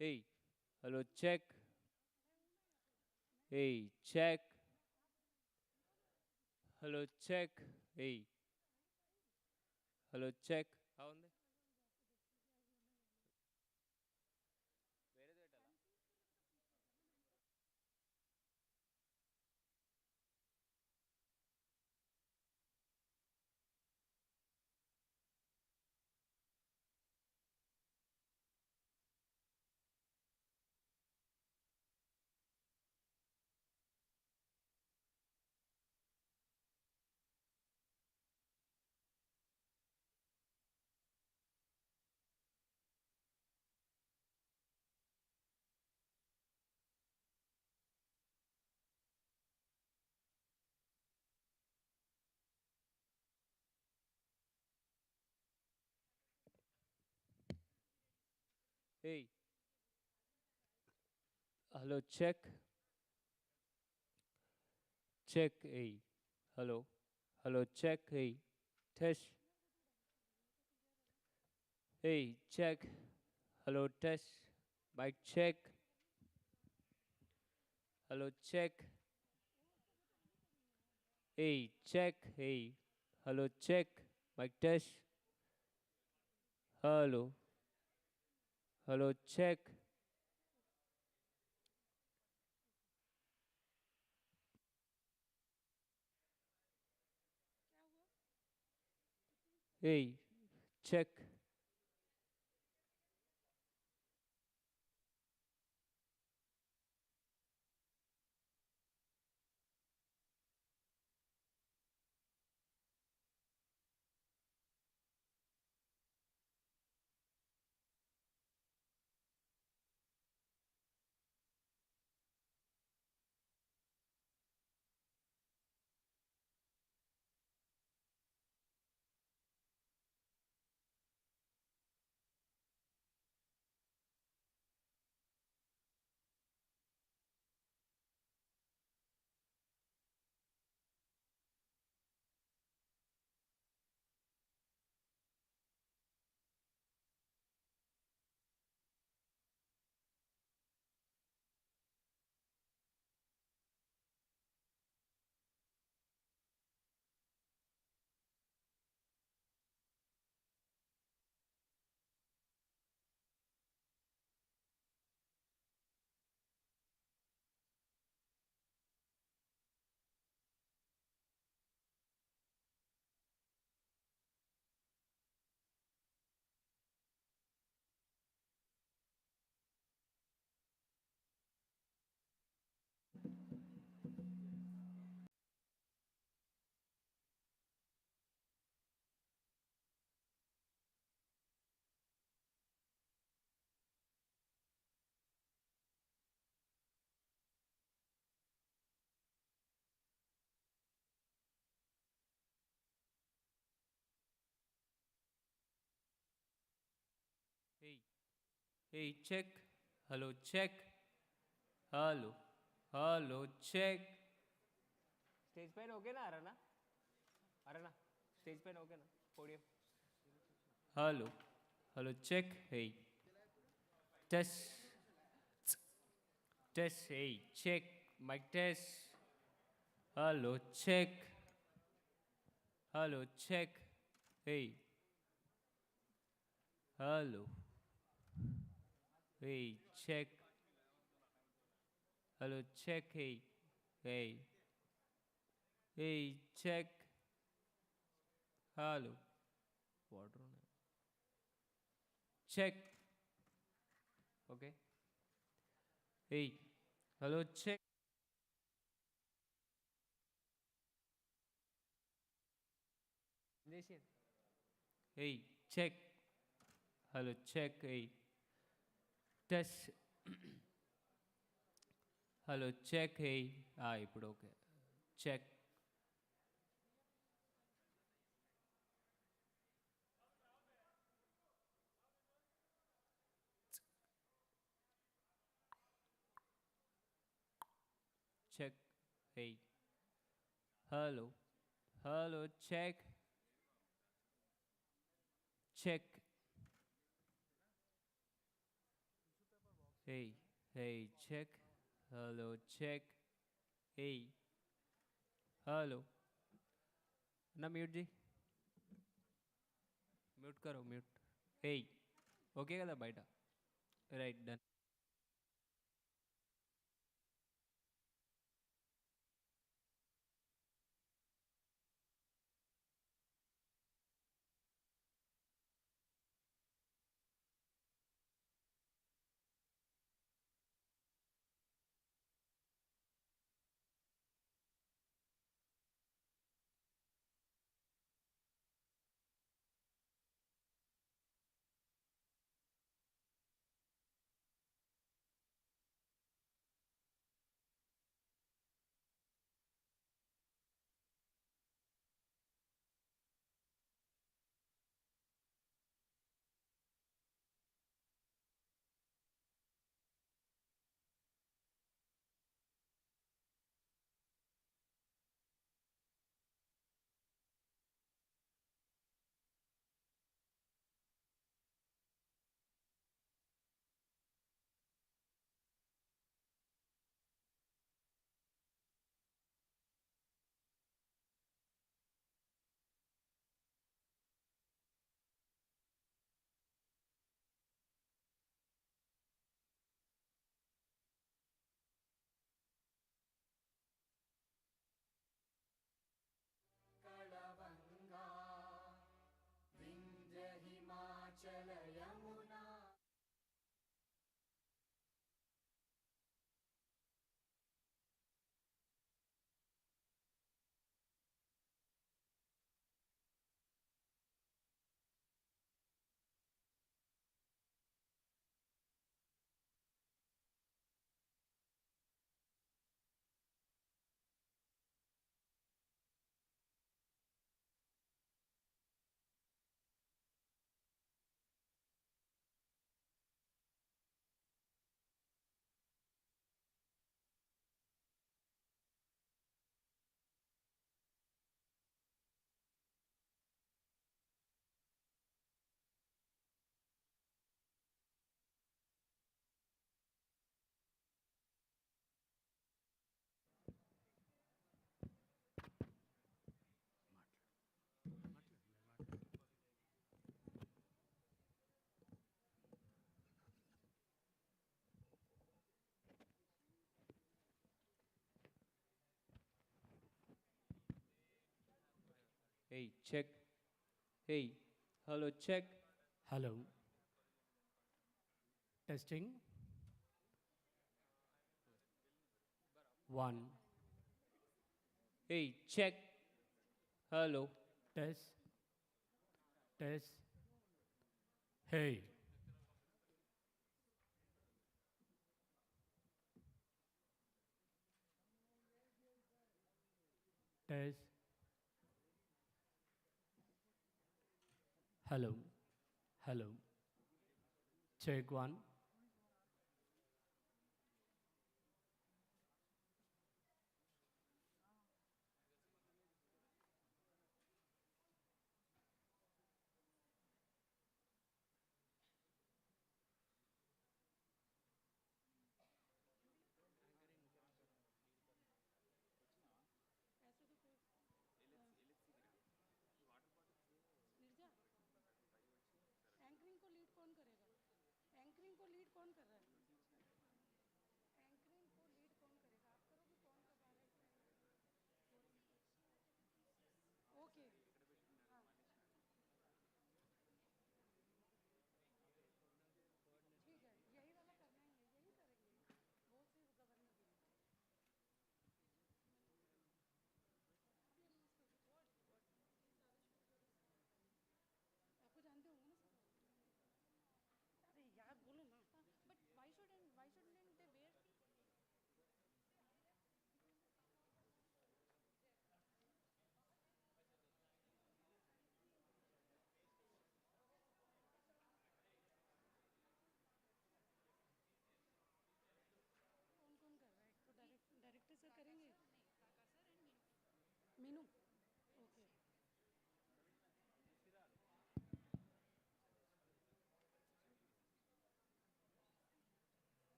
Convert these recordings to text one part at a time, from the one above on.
Hey, hello, check. Hey, check. Hello, check. Hey, hello, check. ఉంది వేరేది పెట్టాలా Hey, hello, check. Check. Hey, hello. Hello, check. Hey, test. Hey, check. Hello, test. Mic check. Hello, check. Hey, check. Hey, hello, check. Mic test. Hello. Hello, check. Hey, check. Hey, hey, check. Hello, check. Hello. Hello, check. Stage పైన ఓకేనా arena arena stage పైన ఓకేనా podium hello hello check hey test test hey check mic test hello check hello check hey hello hey check hello check hey hey hey check hello water check okay hey hello check hey check hello check hey test hello check hey ఇప్పుడు okay check check hey hello hello check check Hey, hey, check. Hello, check. Hey, hello. ना mute जी mute करो mute hey okay కదా బయట right done कलवंगा Vindhya Himachal Yamuna hey check hey hello check Hello. Testing. One. hey check hello Test. Test. Hey. Test. Hello. Hello. Check one.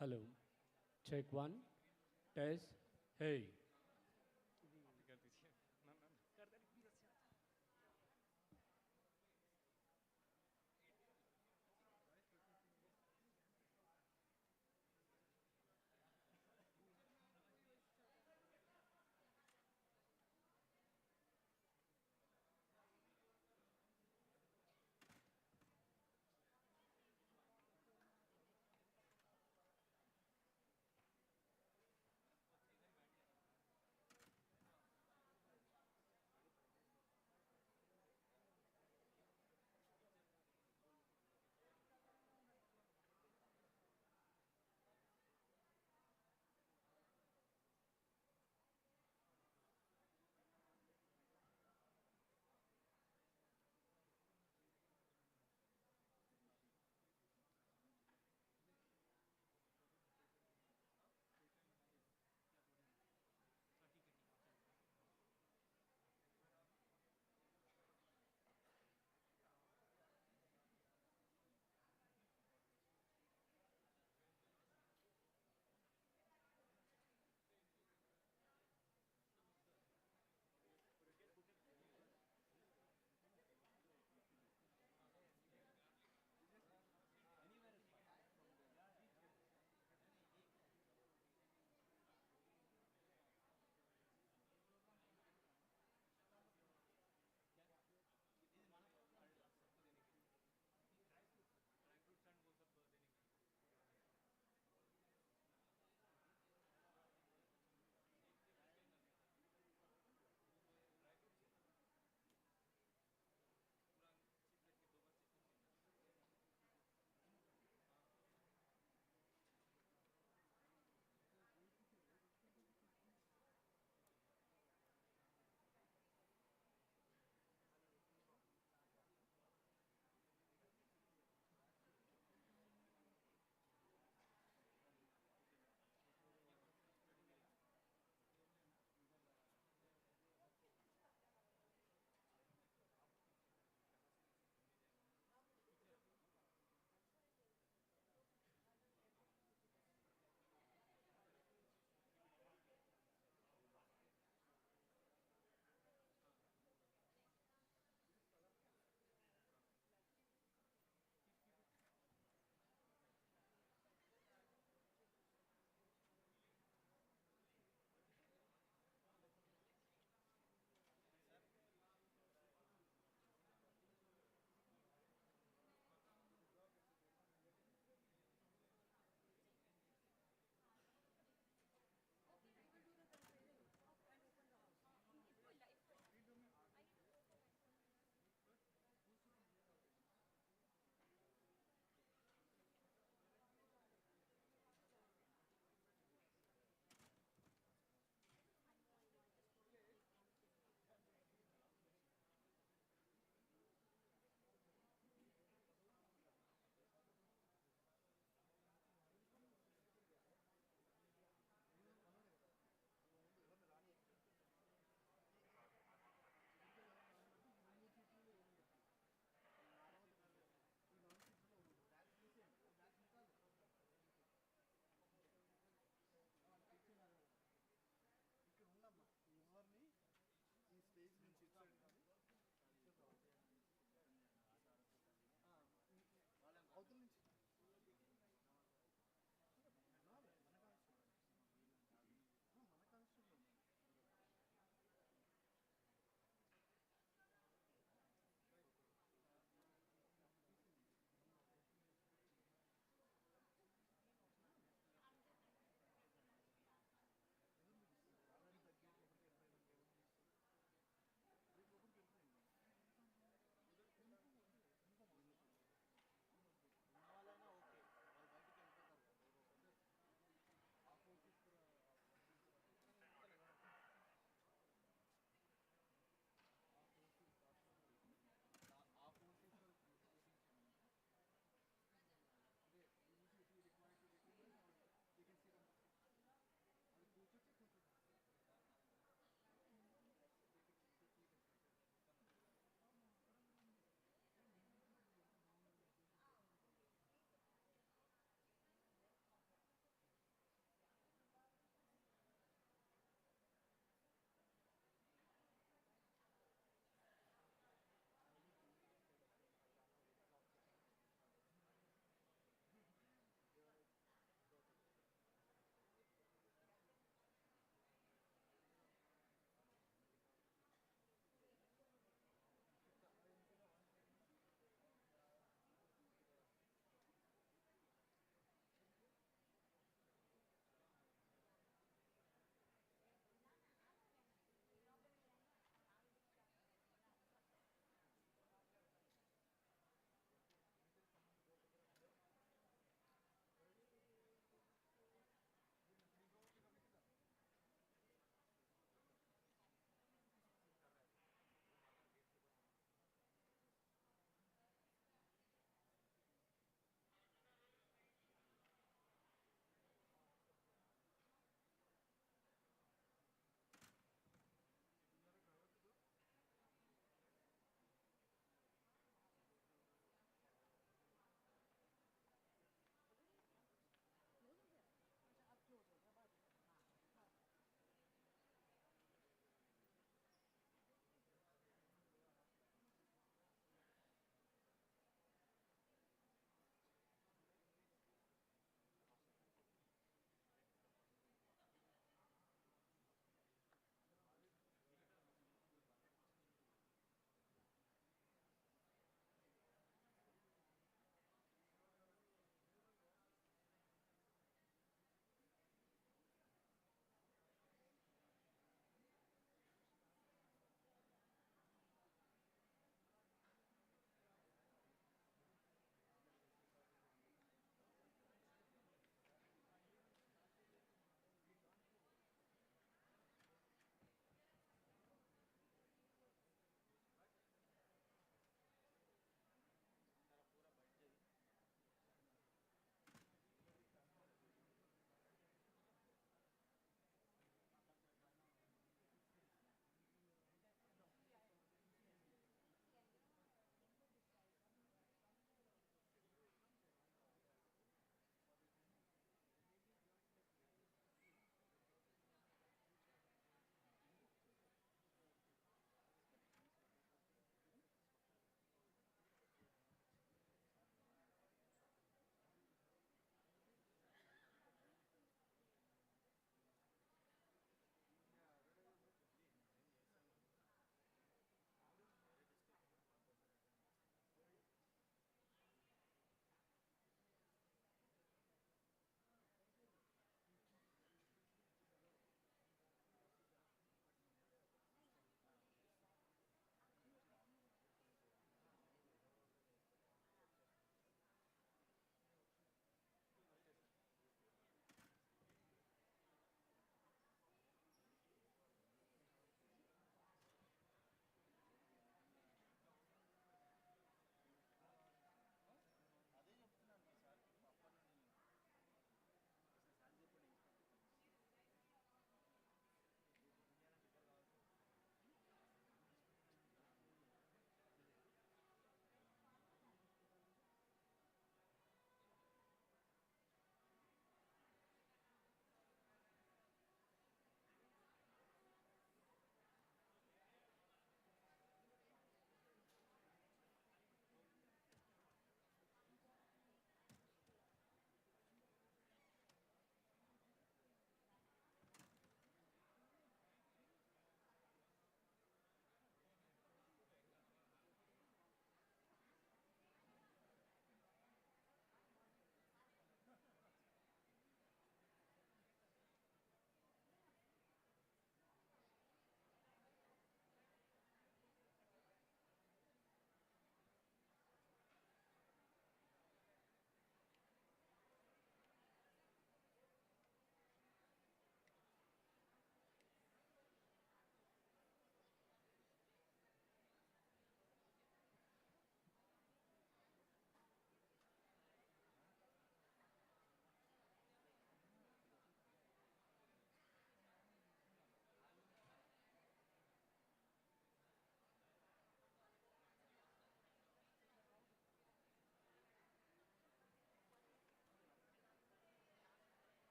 Hello. Check one. Test. Hey.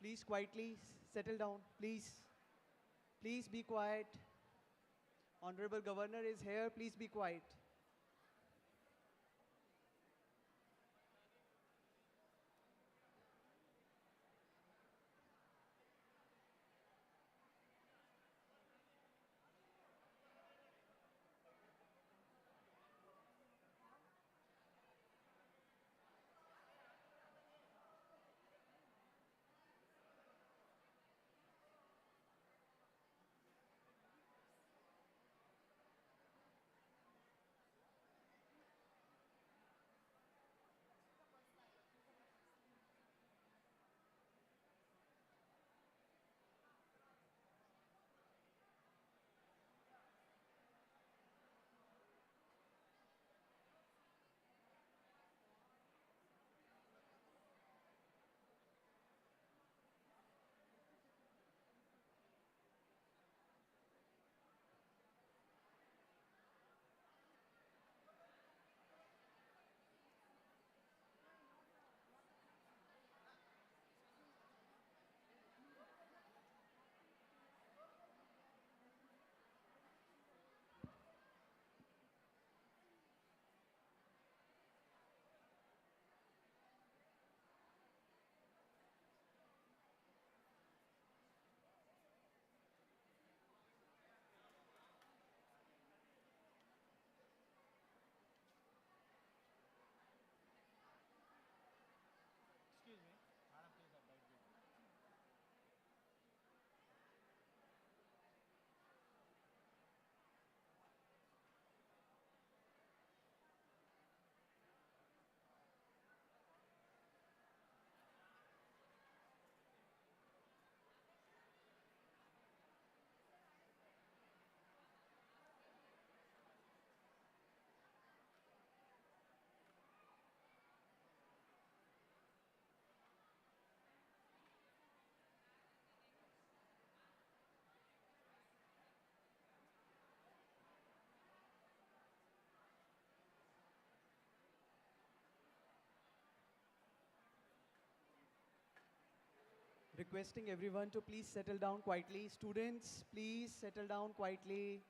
Please quietly settle down, please. Please be quiet. Honorable Governor is here, please be quiet. Requesting everyone to please settle down quietly. Students, please settle down quietly.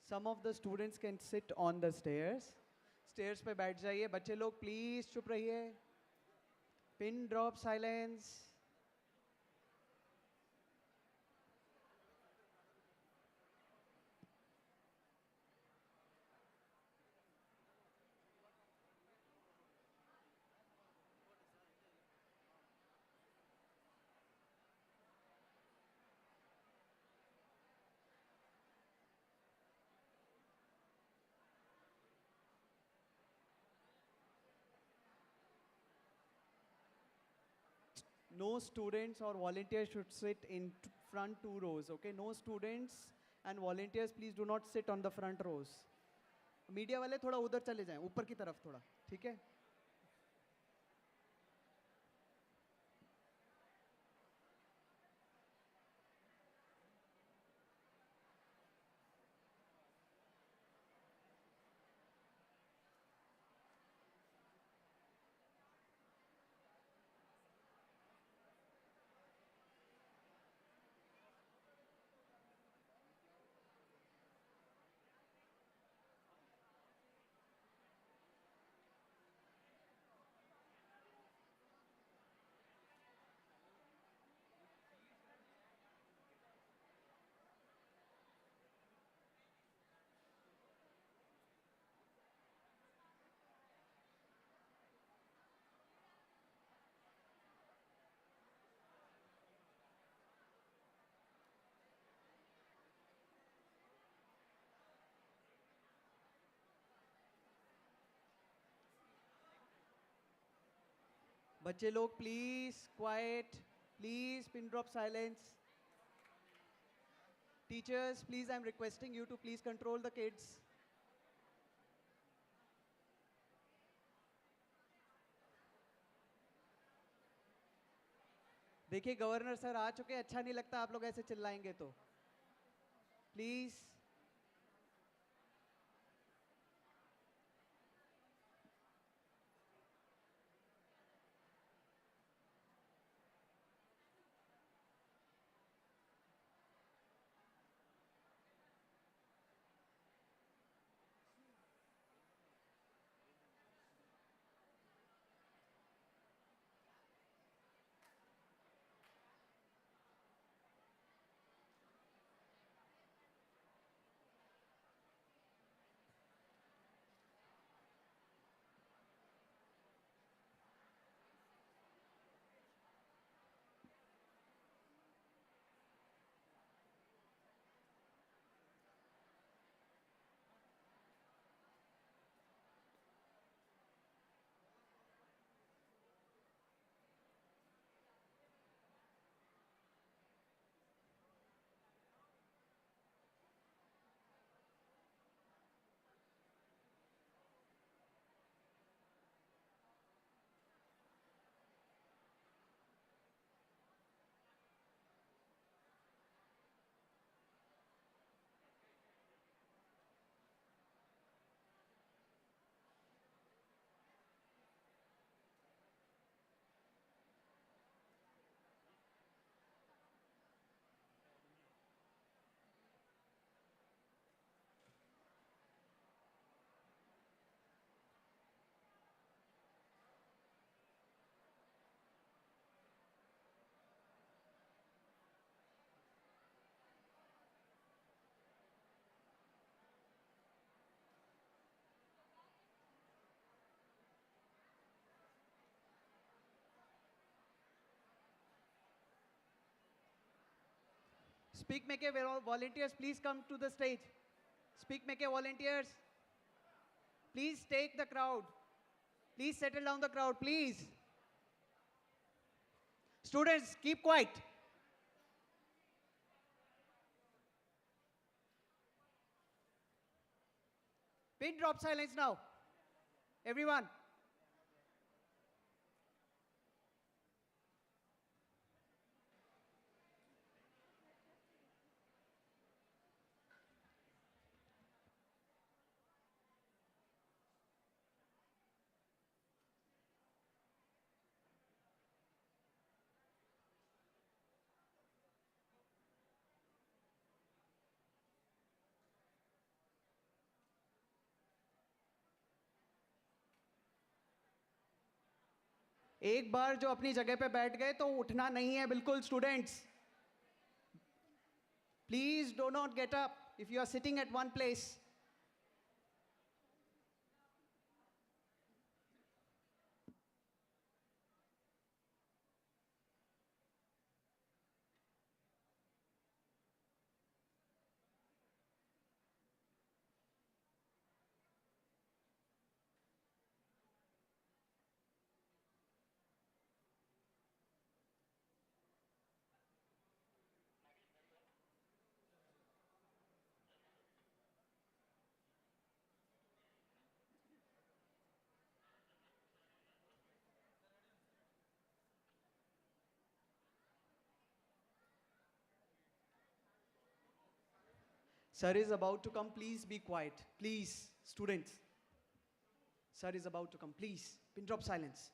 Some of the students can sit on the stairs. Stairs पे बैठ जाइए. बच्चे लोग please चुप रहिए. Pin drop silence. No students or volunteers should sit in front two rows, okay? No students and volunteers, please do not sit on the front rows. Media वाले थोड़ा उधर चले जाएं, ऊपर की तरफ थोड़ा, ठीक है? बच्चे लोग please quiet, please pin drop silence. Teachers, please, I'm requesting you to please control the kids. देखिए गवर्नर सर आ चुके हैं, अच्छा नहीं लगता आप लोग ऐसे चिल्लाएंगे तो please. Speak Make volunteers, please come to the stage. Speak Make volunteers, please take the crowd. Please settle down the crowd, please. Students, keep quiet. Pin drop silence now. Everyone. एक बार जो अपनी जगह पे बैठ गए तो उठना नहीं है बिल्कुल students. Please do not get up if you are sitting at one place. Sir is about to come. Please be quiet. Please, students. Sir is about to come. Please, pin drop silence.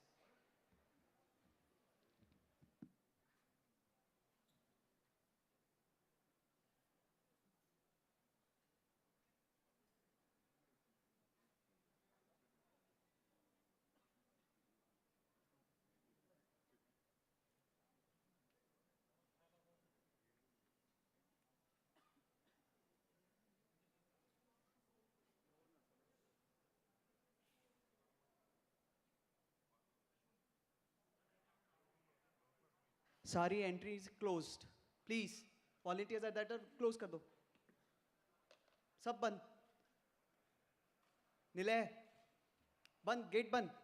सारी entries closed. Please volunteers at that close कर दो. सब बंद. निलय बंद. Gate बंद.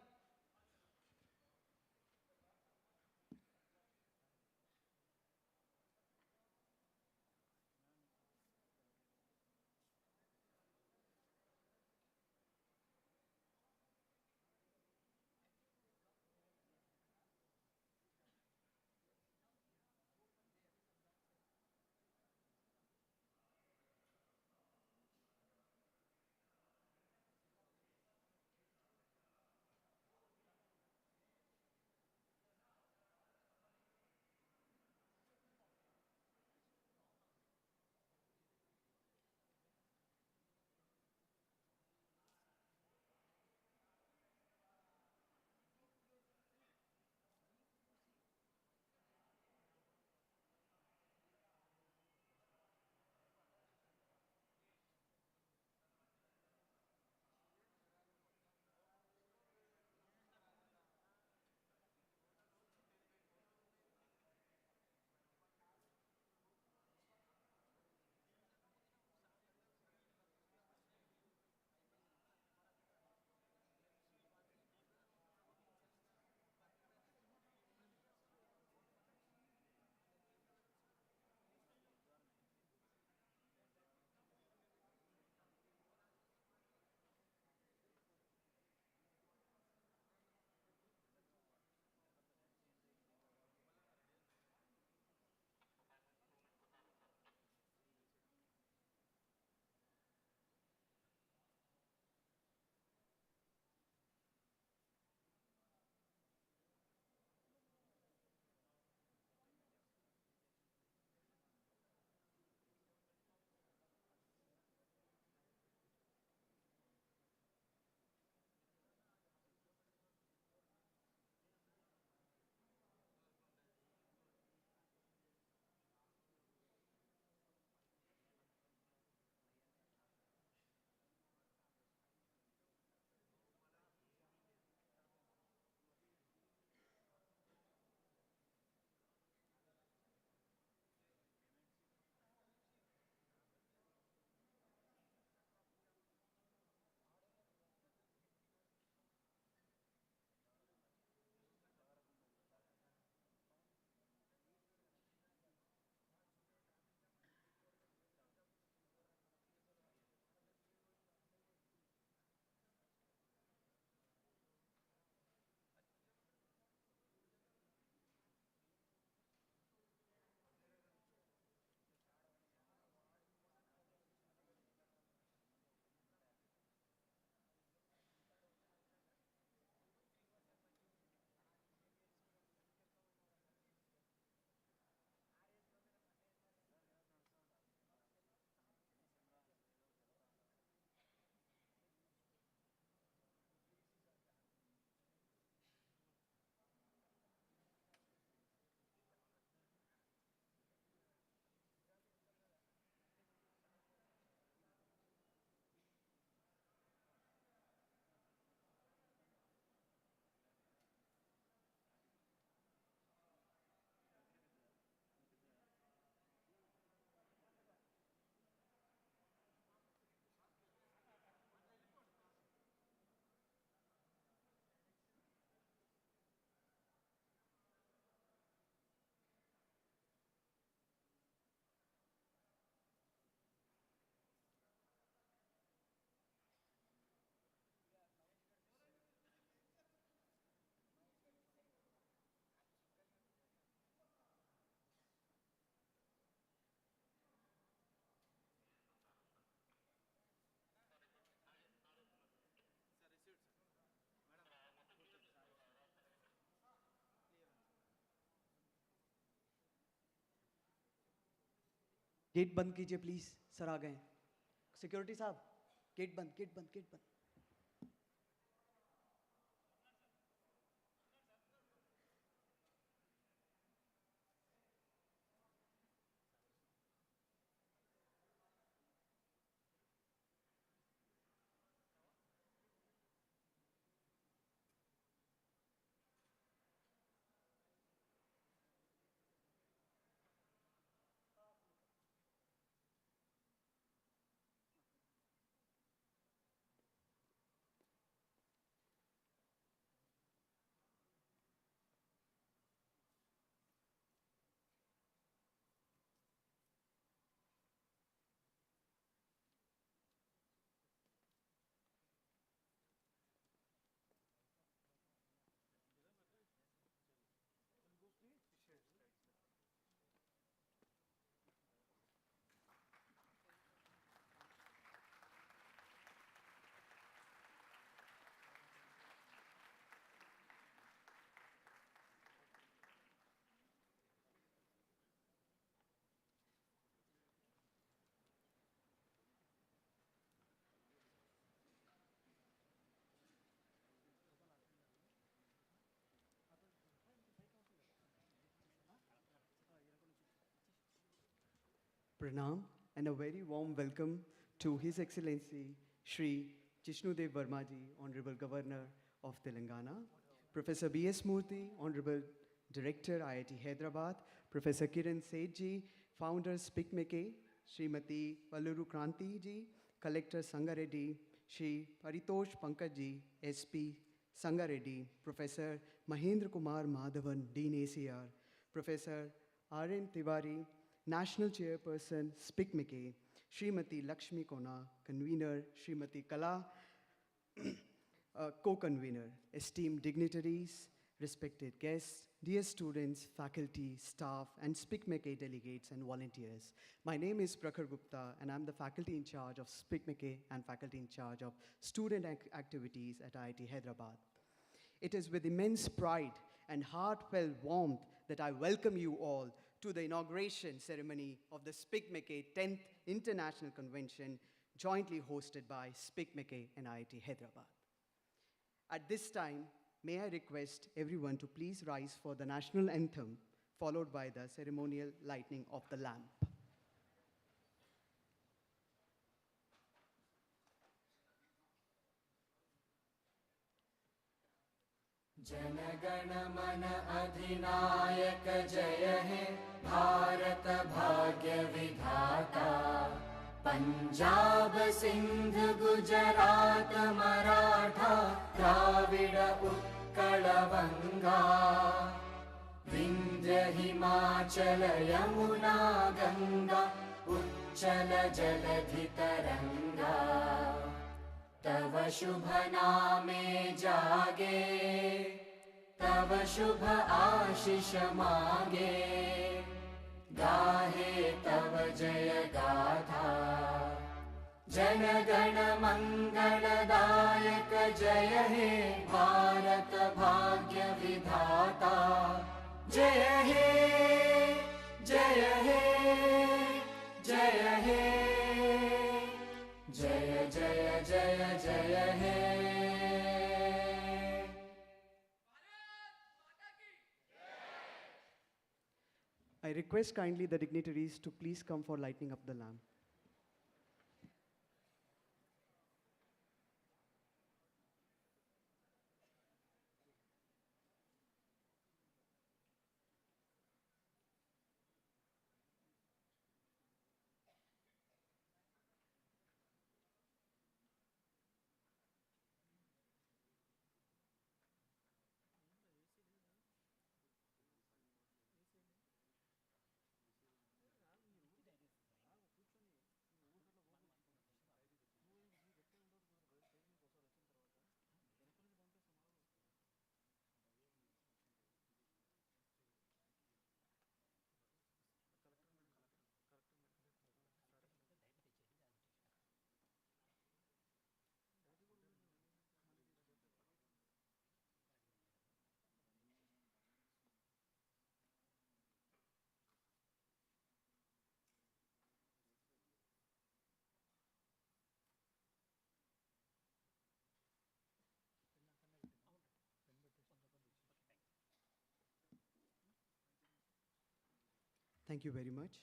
Gate बंद कीजिए please, sir आ गए। सिक्योरिटी साहब, गेट बंद, गेट बंद, गेट बंद। Pranam and a very warm welcome to His Excellency Shri Jishnu Varma ji, Honourable Governor of Telangana, Professor B.S. Murthy, Honourable Director IIT Hyderabad, Professor Kiran Seth ji, Founder SPIC MACAY, Srimati Valluru Kranti ji, Collector Sangareddy, Shri Paritosh Pankaj ji, SP Sangareddy, Professor Mahendra Kumar Madhavan, Dean ACR, Professor R.N. Tiwari, National Chairperson, SPIC MACAY, Srimati Lakshmi Kona, Convener, Srimati Kala, Co-Convener, esteemed dignitaries, respected guests, dear students, faculty, staff, and SPIC MACAY delegates and volunteers. My name is Prakhar Gupta, and I'm the faculty in charge of SPIC MACAY and faculty in charge of student activities at IIT Hyderabad. It is with immense pride and heartfelt warmth that I welcome you all to the inauguration ceremony of the SPIC MACAY 10th International Convention, jointly hosted by SPIC MACAY and IIT Hyderabad. At this time, may I request everyone to please rise for the national anthem, followed by the ceremonial lighting of the lamp. जनगण मन अधिनायक जय हे भारत भाग्य विधाता। पंजाब सिंध गुजरात मराठा द्राविड उत्कल बंगा। विंध्य हिमाचल यमुना गंगा उच्चल जलधि तरंगा। तव शुभ नामे जागे, तव शुभ आशीष मागे। गाहे तव जय गाथा, जन गण मंगलदायक जय हे भारत भाग्य विधाता। जय हे जय हे जय हे जय जय जय जय हे। I request kindly the dignitaries to please come for lighting up the lamp. Thank you very much.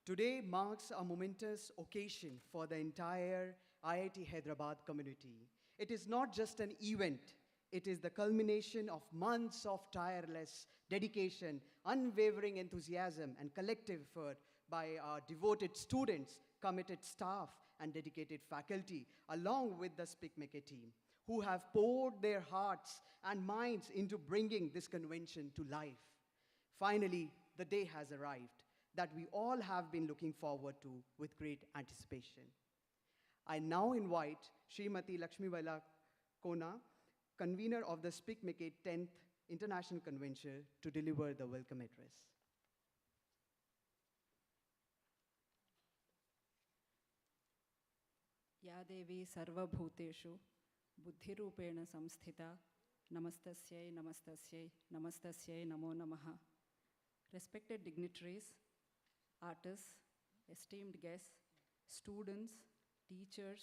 Today marks a momentous occasion for the entire IIT Hyderabad community. It is not just an event, it is the culmination of months of tireless dedication, unwavering enthusiasm, and collective effort by our devoted students, committed staff, and dedicated faculty, along with the SPIC MACAY team, who have poured their hearts and minds into bringing this convention to life. Finally, the day has arrived that we all have been looking forward to with great anticipation. I now invite Srimati Lakshmivala Kona, convener of the SPIC MACAY 10th International Convention, to deliver the welcome address. या देवी सर्वभूतेषु बुद्धिरूपेण संस्थिता नमस्तस्यै नमस्तस्यै नमस्तस्यै नमो नमः. Respected dignitaries, artists, esteemed guests, students, teachers,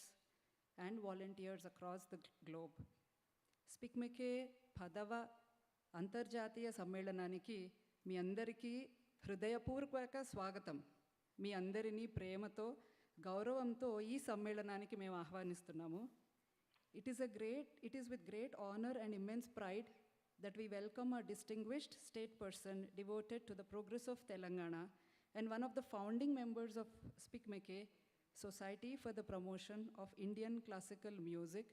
and volunteers across the globe. SPIC MACAY 10వ అంతర్జాతీయ సమ్మేళనానికి మీ అందరికీ హృదయపూర్వక స్వాగతం. మీ అందరినీ ప్రేమతో గౌరవంతో ఈ సమ్మేళనానికి మేము ఆహ్వానిస్తున్నాము. It is with great honor and immense pride that we welcome a distinguished state person devoted to the progress of Telangana and one of the founding members of SPIC MACAY, Society for the Promotion of Indian Classical Music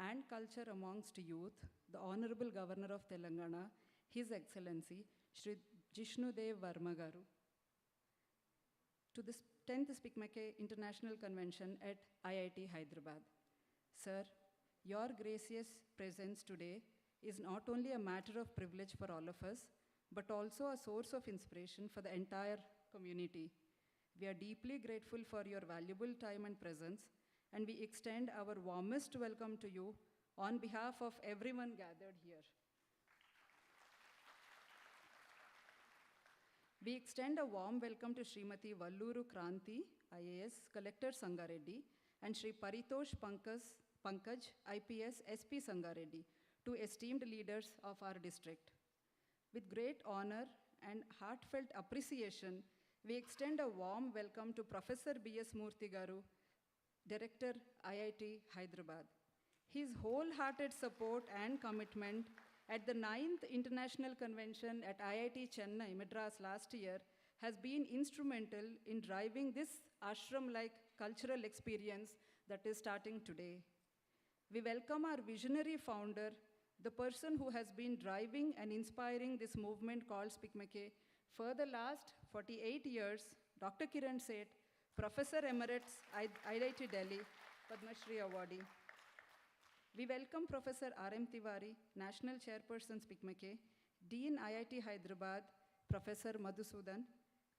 and Culture amongst Youth, the Honourable Governor of Telangana, His Excellency Shri Jishnu Varma Garu. To the 10th SPIC MACAY International Convention at IIT Hyderabad. Sir, your gracious presence today is not only a matter of privilege for all of us, but also a source of inspiration for the entire community. We are deeply grateful for your valuable time and presence, and we extend our warmest welcome to you on behalf of everyone gathered here. We extend a warm welcome to Srimati Valluru Kranti, IAS, Collector Sangareddy, and Shri Paritosh Pankaj, IPS, SP Sangareddy, two esteemed leaders of our district. With great honor and heartfelt appreciation, we extend a warm welcome to Professor B.S. Murthy Garu, Director, IIT Hyderabad. His wholehearted support and commitment at the 9th International Convention at IIT Chennai, Madras last year has been instrumental in driving this ashram-like cultural experience that is starting today. We welcome our visionary founder, the person who has been driving and inspiring this movement called SPIC MACAY for the last 48 years, Dr. Kiran Seth, Professor Emeritus, IIT Delhi, Padma Shri Awardee. We welcome Professor R.M. Tiwari, National Chairperson SPIC MACAY, Dean IIT Hyderabad, Professor Madhusudan,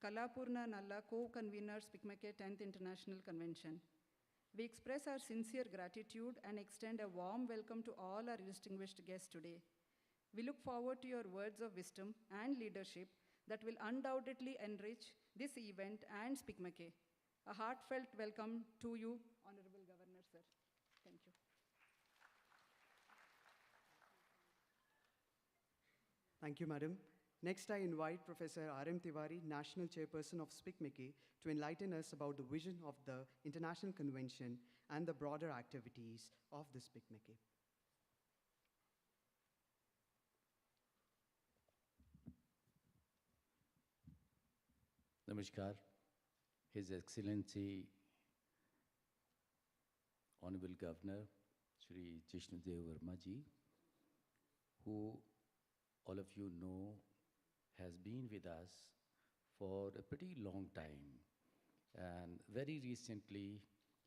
Kalapurna Nalla, co-convener SPIC MACAY 10th International Convention. We express our sincere gratitude and extend a warm welcome to all our distinguished guests today. We look forward to your words of wisdom and leadership that will undoubtedly enrich this event and SPIC MACAY. A heartfelt welcome to you, Honourable Governor, sir. Thank you. Thank you, Madam. Next, I invite Professor R.M. Tiwari, National Chairperson of SPIC MACAY, to enlighten us about the vision of the International Convention and the broader activities of the SPIC MACAY. Namaskar. His Excellency, Honourable Governor, Shri Jishnu Varma ji, who all of you know has been with us for a pretty long time. And very recently,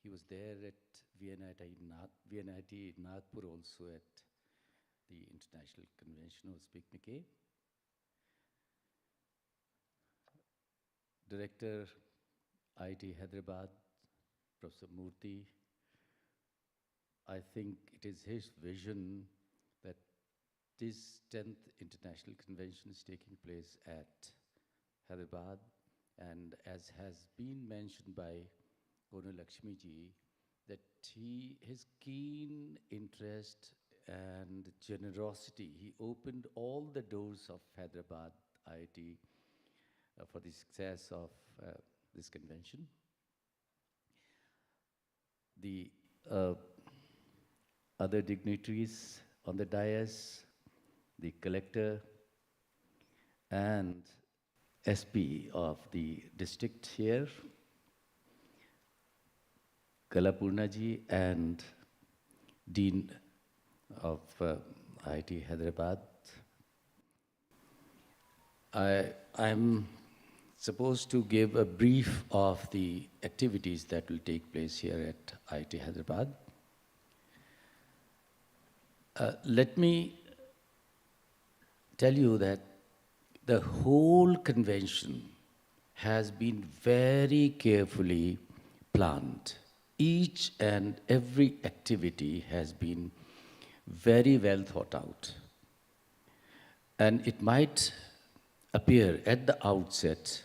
he was there at VNIT Nagpur also at the International Convention of SPIC MACAY. Director, IIT Hyderabad, Professor Murthy, I think it is his vision that this 10th International Convention is taking place at Hyderabad, and as has been mentioned by Gonu Lakshmi ji, that his keen interest and generosity, he opened all the doors of Hyderabad IIT for the success of this convention. The other dignitaries on the dais, the collector and SP of the district here, Kalapurna ji, and Dean of IIT Hyderabad. I'm supposed to give a brief of the activities that will take place here at IIT Hyderabad. Let me tell you that the whole convention has been very carefully planned. Each and every activity has been very well thought out. And it might appear at the outset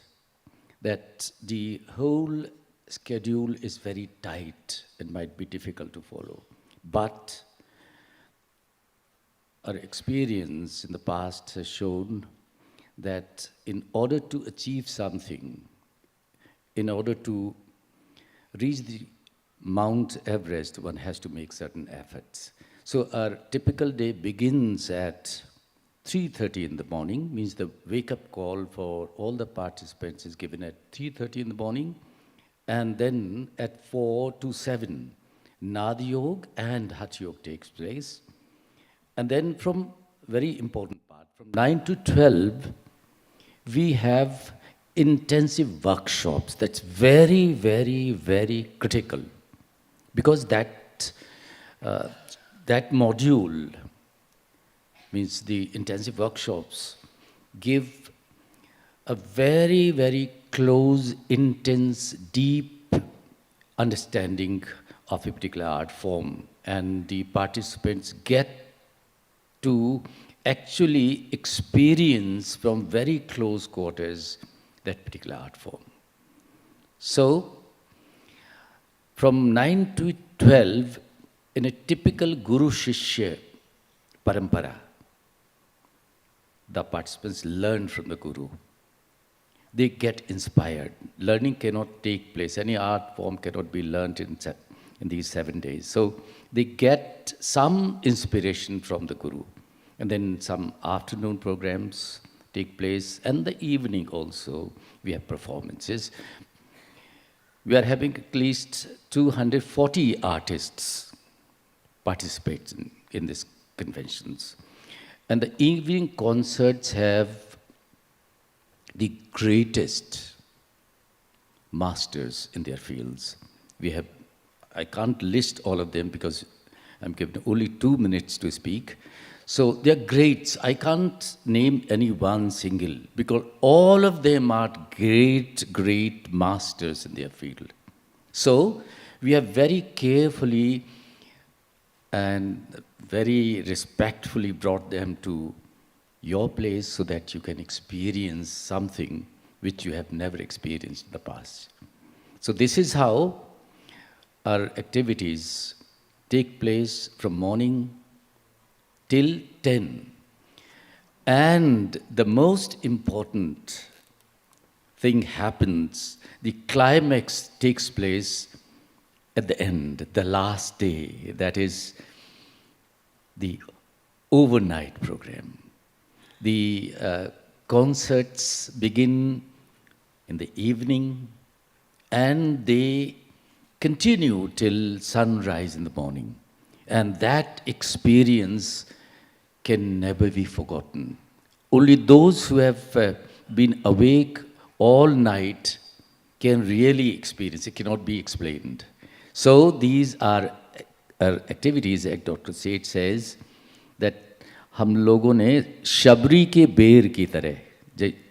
that the whole schedule is very tight and might be difficult to follow. But our experience in the past has shown that in order to achieve something, in order to reach the Mount Everest, one has to make certain efforts. So our typical day begins at 3:30 in the morning, means the wake-up call for all the participants is given at 3:30 in the morning, and then at 4 to 7, Nadi Yog and Hatha Yog takes place. And then from very important part, from 9 to 12, we have intensive workshops. That's very, very, very critical, because that module, means the intensive workshops, give a very, very close, intense, deep understanding of a particular art form, and the participants get to actually experience from very close quarters that particular art form. So, from 9 to 12, in a typical Guru Shishya parampara, the participants learn from the Guru. They get inspired. Learning cannot take place. Any art form cannot be learned in these 7 days. So they get some inspiration from the Guru. And then some afternoon programs take place, and the evening also we have performances. We are having at least 240 artists participate in these conventions. And the evening concerts have the greatest masters in their fields. We have, I can't list all of them because I'm given only 2 minutes to speak. So they're greats. I can't name any one single, because all of them are great, great masters in their field. So we have very carefully and very respectfully brought them to your place so that you can experience something which you have never experienced in the past. So this is how our activities take place from morning till 10. And the most important thing happens, the climax takes place at the end, the last day, that is the overnight program. The concerts begin in the evening and they continue till sunrise in the morning. And that experience can never be forgotten. Only those who have been awake all night can really experience it, cannot be explained. So these are activities, like Dr. Seth says, that हम लोगों ने शबरी के बेर की तरह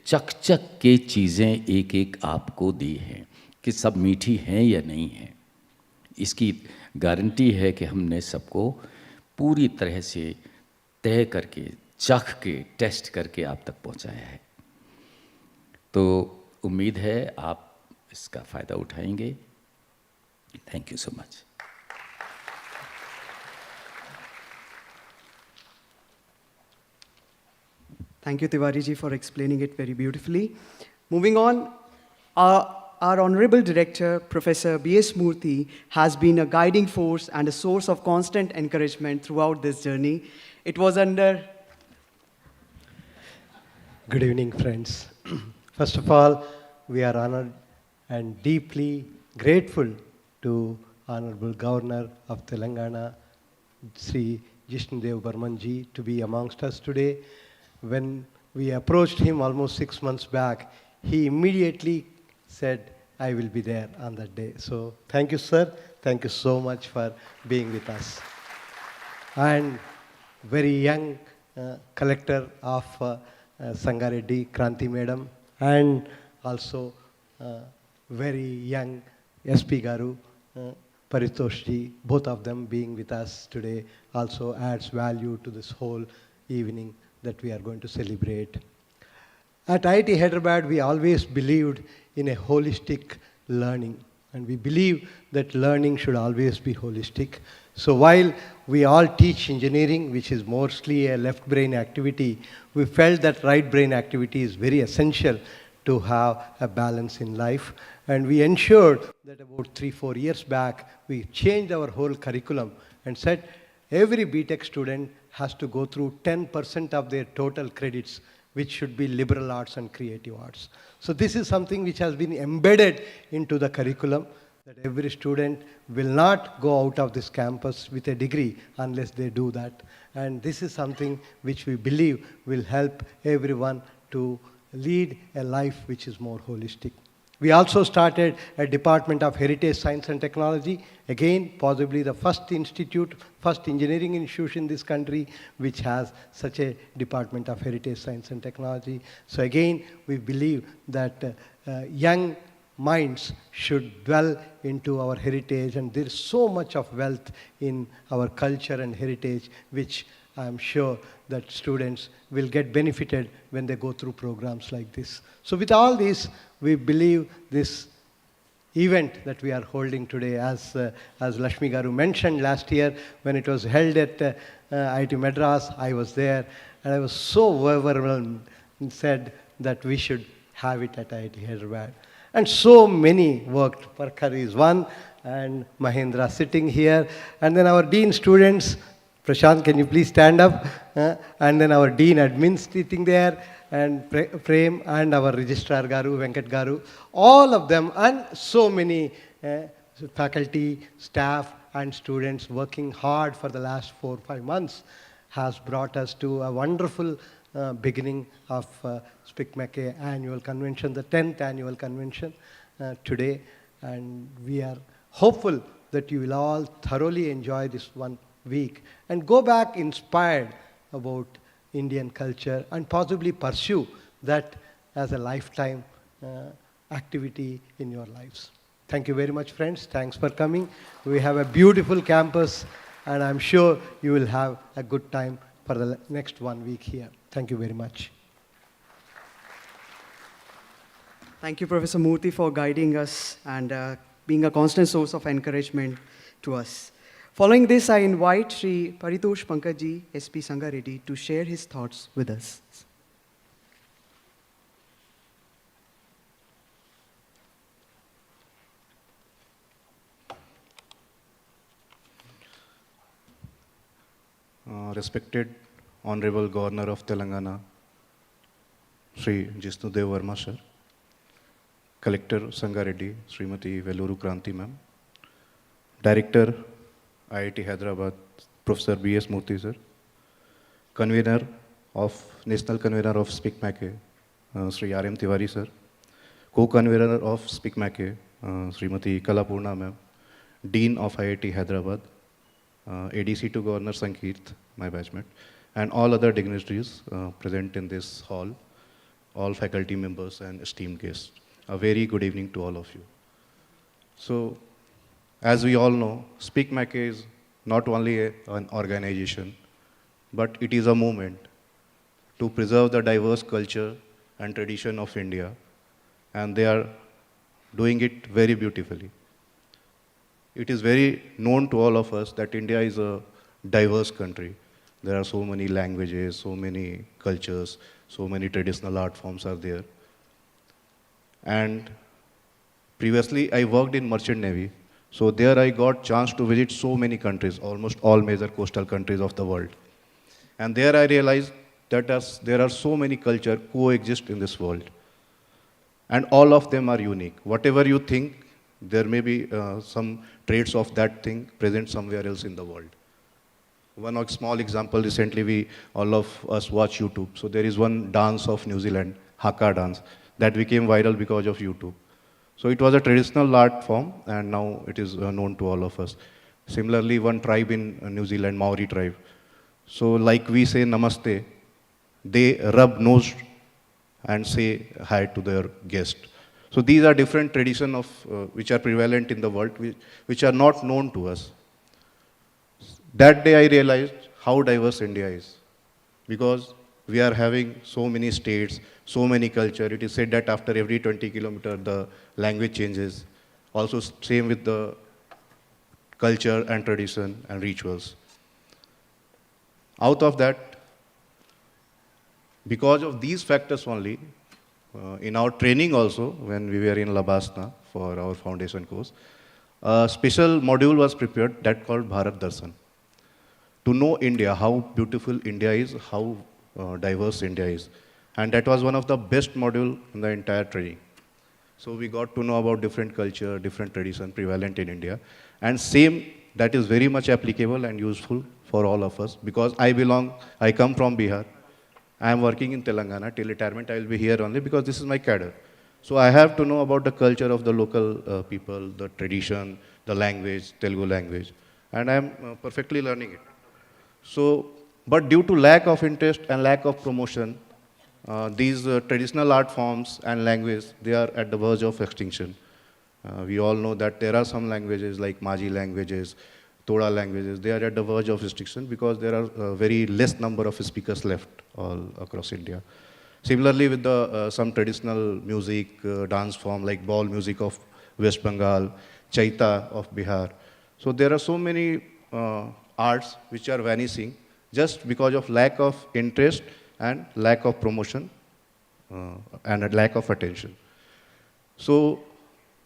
चक चक के चीज़ें एक एक आपको दी हैं कि सब मीठी हैं या नहीं हैं। इसकी गारंटी है कि हमने सबको पूरी तरह से तय करके, चख के, टेस्ट करके आप तक पहुंचाया है। तो उम्मीद है आप इसका फ़ायदा उठाएंगे। Thank you so much. Thank you, Tiwari ji, for explaining it very beautifully. Moving on, our Honourable Director, Professor B.S. Murthy, has been a guiding force and a source of constant encouragement throughout this journey. It was under... Good evening, friends. First of all, we are honored and deeply grateful to Honorable Governor of Telangana, Shri Jishnu Varma ji, to be amongst us today. When we approached him almost 6 months back, he immediately said, I will be there on that day. So thank you, sir. Thank you so much for being with us. And very young collector of Sangareddy, Kranti Madam, and also very young SP Garu, Paritoshji, both of them being with us today also adds value to this whole evening that we are going to celebrate. At IIT Hyderabad, we always believed in a holistic learning, and we believe that learning should always be holistic. So while we all teach engineering, which is mostly a left brain activity, we felt that right brain activity is very essential to have a balance in life. And we ensured that about 3-4 years back, we changed our whole curriculum and said every BTech student has to go through 10% of their total credits, which should be liberal arts and creative arts. So this is something which has been embedded into the curriculum, that every student will not go out of this campus with a degree unless they do that. And this is something which we believe will help everyone to lead a life which is more holistic. We also started a Department of Heritage, Science and Technology, again possibly the first institute, first engineering institution in this country which has such a Department of Heritage, Science and Technology. So again, we believe that young minds should dwell into our heritage, and there is so much of wealth in our culture and heritage which I am sure that students will get benefited when they go through programs like this. So with all this, we believe this event that we are holding today, as Lakshmi Garu mentioned last year when it was held at IIT Madras, I was there, and I was so overwhelmed and said that we should have it at IIT Hyderabad. And so many worked. Parkar is one, and Mahendra sitting here, and then our dean students. Prashant, can you please stand up? And then our Dean Admin sitting there, and Prem, and our Registrar Garu, Venkat Garu, all of them, and so many faculty, staff, and students working hard for the last 4-5 months has brought us to a wonderful beginning of SPIC MACAY annual convention, the 10th annual convention today. And we are hopeful that you will all thoroughly enjoy this 1 week and go back inspired about Indian culture and possibly pursue that as a lifetime activity in your lives. Thank you very much, friends. Thanks for coming. We have a beautiful campus, and I'm sure you will have a good time for the next 1 week here. Thank you very much. Thank you, Professor Murthy, for guiding us and being a constant source of encouragement to us. Following this, I invite Shri Paritosh Pankaj SP Sangareddy, to share his thoughts with us. Respected Honourable Governor of Telangana, Shri Jishnu Varma sir, Collector Sangareddy, Srimati Velluru Kranti ma'am, Director IIT Hyderabad, Professor B.S. Murthy sir, National Convener of SPIC MACAY, Sri R.M. Tiwari sir, Co-Convener of SPIC MACAY, Srimati Kalapurna ma'am, Dean of IIT Hyderabad, ADC to Governor Sankeet, my batchmate, and all other dignitaries present in this hall, all faculty members and esteemed guests. A very good evening to all of you. So, as we all know, SPIC MACAY is not only an organization, but it is a movement to preserve the diverse culture and tradition of India, and they are doing it very beautifully. It is very known to all of us that India is a diverse country. There are so many languages, so many cultures, so many traditional art forms are there. And previously, I worked in Merchant Navy. So there I got chance to visit so many countries, almost all major coastal countries of the world. And there I realized that there are so many cultures coexist in this world. And all of them are unique. Whatever you think, there may be some traits of that thing present somewhere else in the world. One small example, recently all of us watch YouTube. So there is one dance of New Zealand, Haka dance, that became viral because of YouTube. So it was a traditional art form, and now it is known to all of us. Similarly, one tribe in New Zealand, Maori tribe. So like we say namaste, they rub nose and say hi to their guest. So these are different traditions of which are prevalent in the world, which are not known to us. That day I realized how diverse India is, because we are having so many states, so many culture. It is said that after every 20 kilometers, the language changes. Also same with the culture and tradition and rituals. Out of that, because of these factors only, in our training also, when we were in Labasna for our foundation course, a special module was prepared that called Bharat Darshan. To know India, how beautiful India is, how diverse India is. And that was one of the best module in the entire training. So we got to know about different culture, different tradition prevalent in India. And same, that is very much applicable and useful for all of us, because I come from Bihar. I am working in Telangana. Till retirement, I will be here only because this is my cadre. So I have to know about the culture of the local people, the tradition, the language, Telugu language. And I am perfectly learning it. So, but due to lack of interest and lack of promotion, these traditional art forms and language, they are at the verge of extinction. We all know that there are some languages like Maji languages, Toda languages, they are at the verge of extinction because there are very less number of speakers left all across India. Similarly with the some traditional music, dance form like ball music of West Bengal, Chaita of Bihar. So there are so many arts which are vanishing just because of lack of interest and lack of promotion and a lack of attention. So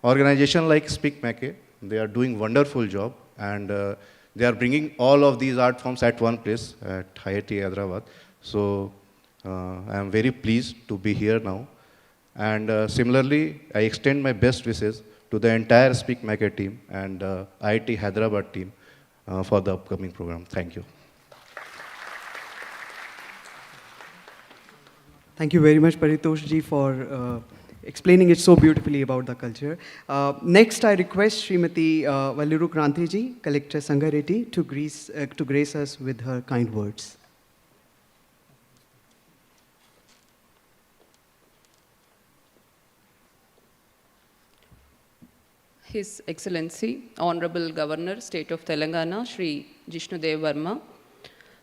organization like SPIC MACAY, they are doing wonderful job, and they are bringing all of these art forms at one place at IIT Hyderabad. So I am very pleased to be here now. And similarly, I extend my best wishes to the entire SPIC MACAY team and IIT Hyderabad team for the upcoming program. Thank you. Thank you very much, Paritosh ji, for explaining it so beautifully about the culture. Next, I request Srimati Valluru Kranti ji, Collector Sangareddy, to grace us with her kind words. His Excellency, Honourable Governor, State of Telangana, Shri Jishnu Varma,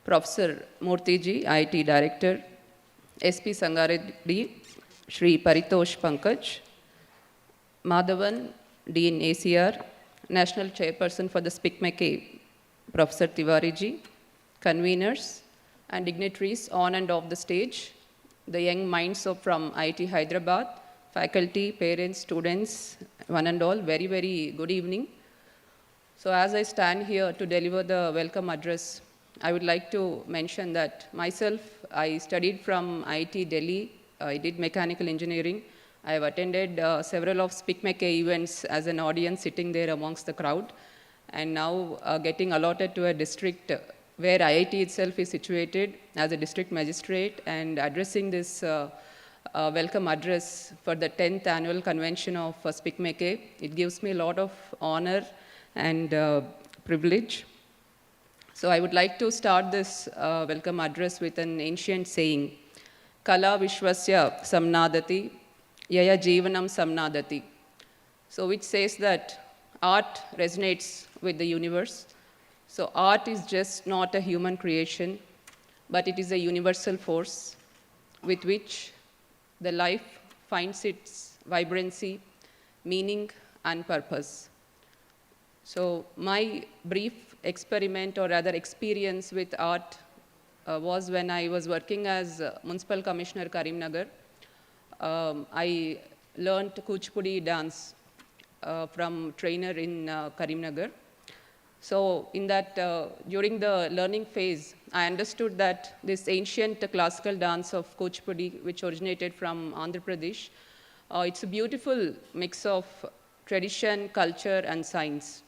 Professor Murthy ji, IIT Director, SP Sangareddy, Shri Paritosh Pankaj, Madhavan, Dean ACR, National Chairperson for the SPIC MACAY, Professor Tiwari ji, conveners and dignitaries on and off the stage, the young minds from IIT Hyderabad, faculty, parents, students, one and all, very, very good evening. So as I stand here to deliver the welcome address, I would like to mention that myself, I studied from IIT Delhi. I did mechanical engineering. I have attended several of SPIC MACAY events as an audience sitting there amongst the crowd, and now getting allotted to a district where IIT itself is situated as a district magistrate and addressing this welcome address for the 10th annual convention of SPIC MACAY. It gives me a lot of honor and privilege. So I would like to start this welcome address with an ancient saying, Kala Vishwasya Samnadati, Yaya Jivanam Samnadati. So which says that art resonates with the universe. So art is just not a human creation, but it is a universal force with which the life finds its vibrancy, meaning, and purpose. So my brief experiment, or rather experience with art was when I was working as Municipal Commissioner Karimnagar. I learned Kuchipudi dance from trainer in Karimnagar. So in that, during the learning phase, I understood that this ancient classical dance of Kuchipudi, which originated from Andhra Pradesh, it's a beautiful mix of tradition, culture, and science.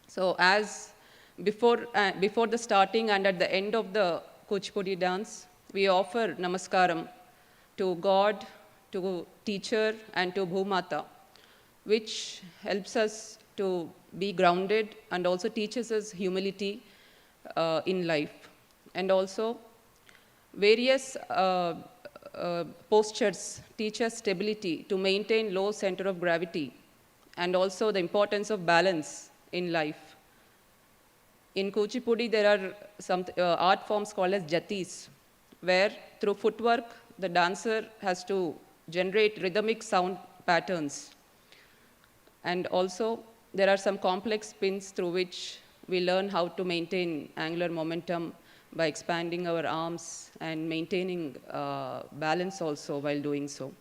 So as before the starting and at the end of the Kuchipudi dance, we offer namaskaram to God, to teacher, and to Bhumata, which helps us to be grounded and also teaches us humility in life. And also, various postures teach us stability to maintain low center of gravity and also the importance of balance in life. In Kuchipudi, there are some art forms called as jatis, where through footwork, the dancer has to generate rhythmic sound patterns. And also, there are some complex spins through which we learn how to maintain angular momentum by expanding our arms and maintaining balance also while doing so.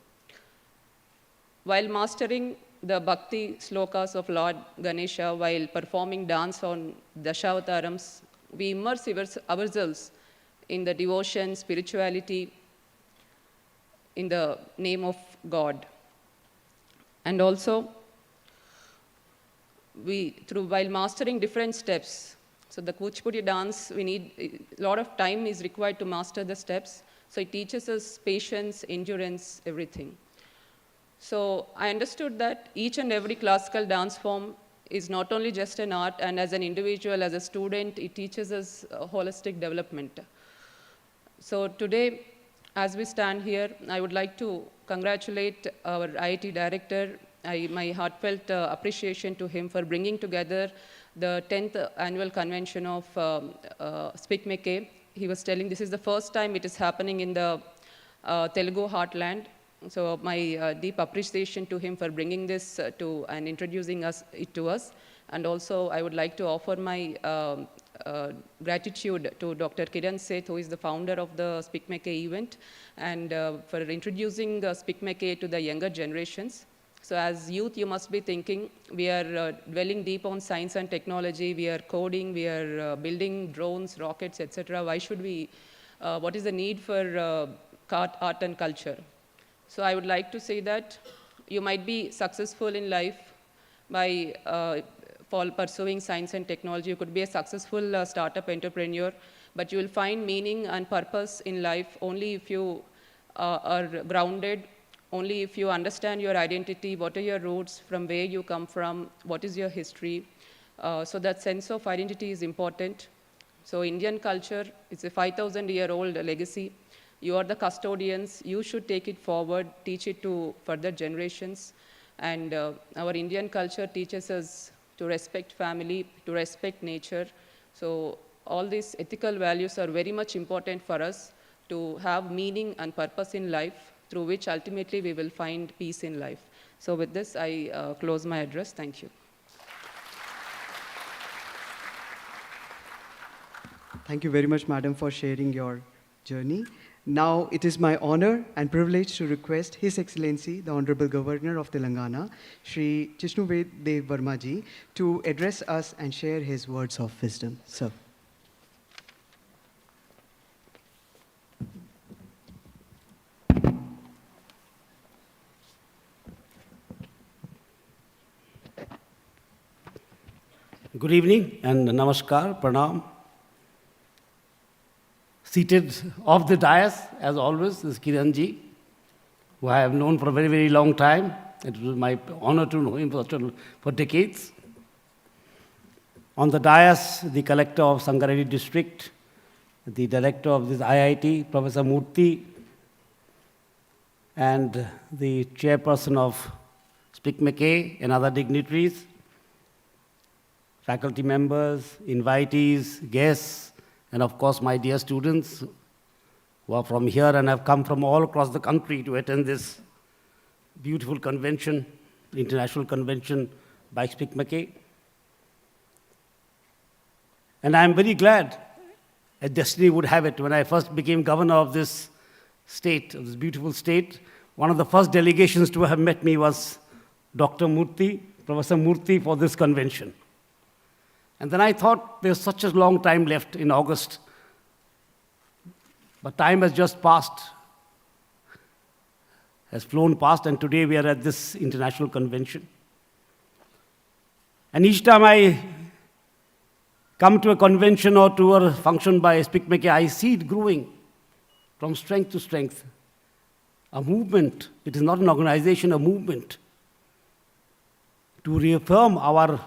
While mastering the Bhakti slokas of Lord Ganesha while performing dance on Dashavatharams, we immerse ourselves in the devotion, spirituality, in the name of God. And also, while mastering different steps, so the Kuchipudi dance, a lot of time is required to master the steps. So it teaches us patience, endurance, everything. So I understood that each and every classical dance form is not only just an art, and as an individual, as a student, it teaches us holistic development. So today, as we stand here, I would like to congratulate our IIT director. My heartfelt appreciation to him for bringing together the 10th annual convention of SPIC MACAY. He was telling this is the first time it is happening in the Telugu heartland. So my deep appreciation to him for bringing this and introducing it to us. And also I would like to offer my gratitude to Dr. Kiran Seth, who is the founder of the SPIC MACAY event, and for introducing SPIC MACAY to the younger generations. So as youth, you must be thinking, we are dwelling deep on science and technology, we are coding, we are building drones, rockets, etc. Why should we, what is the need for art and culture? So I would like to say that you might be successful in life by pursuing science and technology. You could be a successful startup entrepreneur, but you will find meaning and purpose in life only if you are grounded, only if you understand your identity, what are your roots, from where you come from, what is your history. So that sense of identity is important. So Indian culture, it's a 5,000-year-old legacy. You are the custodians. You should take it forward, teach it to further generations. And our Indian culture teaches us to respect family, to respect nature. So all these ethical values are very much important for us to have meaning and purpose in life, through which ultimately we will find peace in life. So with this, I close my address. Thank you. Thank you very much, madam, for sharing your journey. Now it is my honor and privilege to request His Excellency, the Honorable Governor of Telangana, Shri Jishnu Dev Varma ji, to address us and share his words of wisdom. Sir. Good evening and namaskar, pranam. Seated off the dais, as always, is Kiranji, who I have known for a very, very long time. It was my honor to know him for decades. On the dais, the collector of Sangareddy district, the director of this IIT, Professor Murthy, and the chairperson of SPIC MACAY and other dignitaries, faculty members, invitees, guests, and of course my dear students who are from here and have come from all across the country to attend this beautiful convention, international convention by SPIC MACAY. And I'm very glad, as destiny would have it, when I first became governor of this state, of this beautiful state, One of the first delegations to have met me was Dr. Murthy, Professor Murthy, for this convention. And then I thought there's such a long time left in August. But time has just passed, has flown past, and today we are at this international convention. And each time I come to a convention or to a function by SPIC MACAY, I see it growing from strength to strength. A movement, it is not an organization, a movement to reaffirm our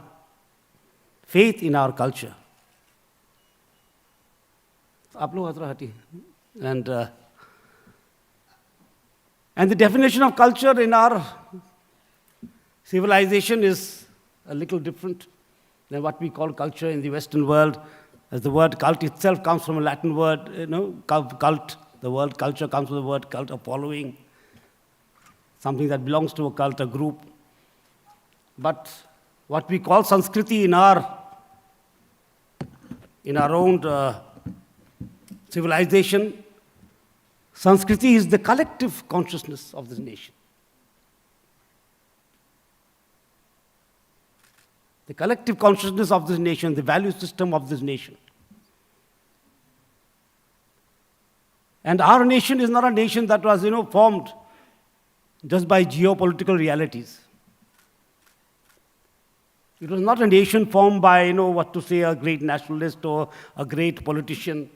faith in our culture. And the definition of culture in our civilization is a little different than what we call culture in the Western world, as the word cult itself comes from a Latin word, cult. The word culture comes from the word cult, a following, something that belongs to a cult, a group. But what we call Sanskriti in our own civilization, Sanskriti is the collective consciousness of this nation. The collective consciousness of this nation, the value system of this nation. And our nation is not a nation that was, formed just by geopolitical realities. It was not a nation formed by, a great nationalist or a great politician.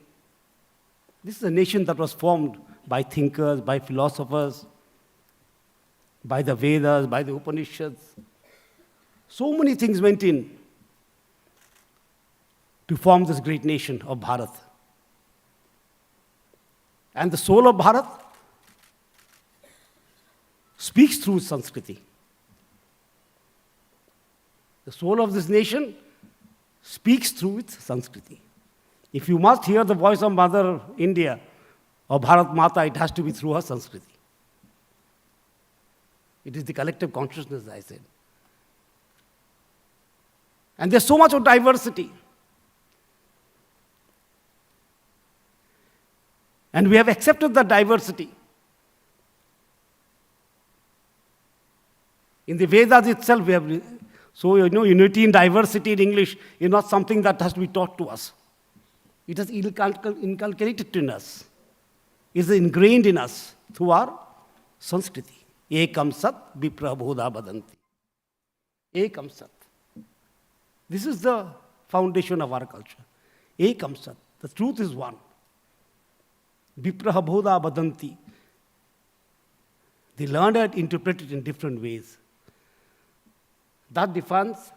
This is a nation that was formed by thinkers, by philosophers, by the Vedas, by the Upanishads. So many things went in to form this great nation of Bharat. And the soul of Bharat speaks through Sanskriti. The soul of this nation speaks through its Sanskriti. If you must hear the voice of Mother India or Bharat Mata, it has to be through her Sanskriti. It is the collective consciousness, I said. And there's so much of diversity. And we have accepted the diversity. In the Vedas itself, we have, unity in diversity in English is not something that has to be taught to us. It is inculcated in us. It is ingrained in us through our Sanskriti. Ekam sat viprabodha badanti. Ekam sat. This is the foundation of our culture. Ekam sat. The truth is one. Viprabodha badanti. The learned interpret it in different ways. That defines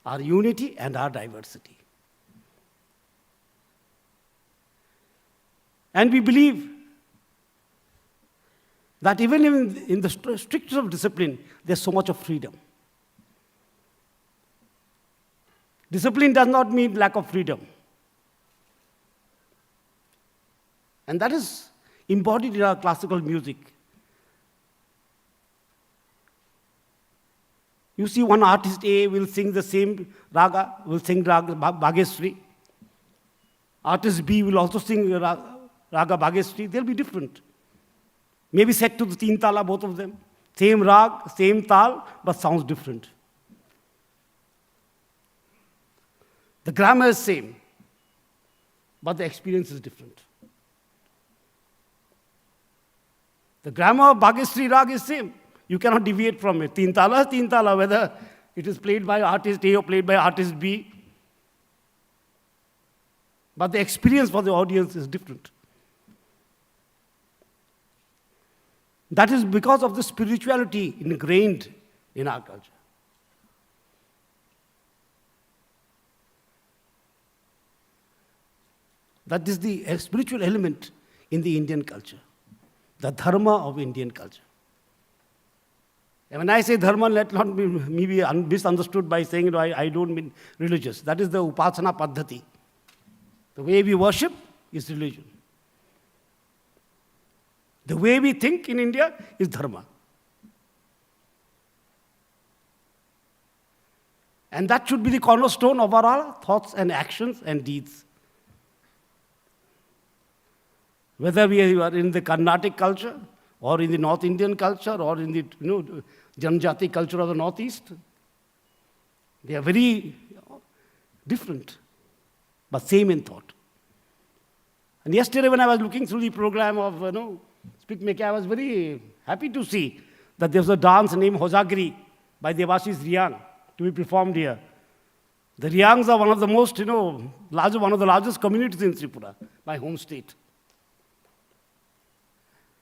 our unity and our diversity. And we believe that even in the strictest of discipline, there's so much of freedom. Discipline does not mean lack of freedom. And that is embodied in our classical music. You see, one artist A will sing the same raga, will sing raga Bhagesri. Artist B will also sing raga Bhagesri. They'll be different. Maybe set to the teen tala, both of them. Same rag, same tal, but sounds different. The grammar is same, but the experience is different. The grammar of Bhagesri rag is same. You cannot deviate from it. Teen tala, whether it is played by artist A or played by artist B. But the experience for the audience is different. That is because of the spirituality ingrained in our culture. That is the spiritual element in the Indian culture, the dharma of Indian culture. And when I say dharma, let not be misunderstood by saying I don't mean religious. That is the upasana paddhati. The way we worship is religion. The way we think in India is dharma. And that should be the cornerstone of our thoughts and actions and deeds. Whether we are in the Carnatic culture, or in the North Indian culture, or in the Janjati culture of the Northeast. They are very different, but same in thought. And yesterday when I was looking through the program of SPIC MACAY, I was very happy to see that there was a dance named Hojagiri by Devashis Riyang to be performed here. The Riyangs are one of the most, one of the largest communities in Tripura, my home state.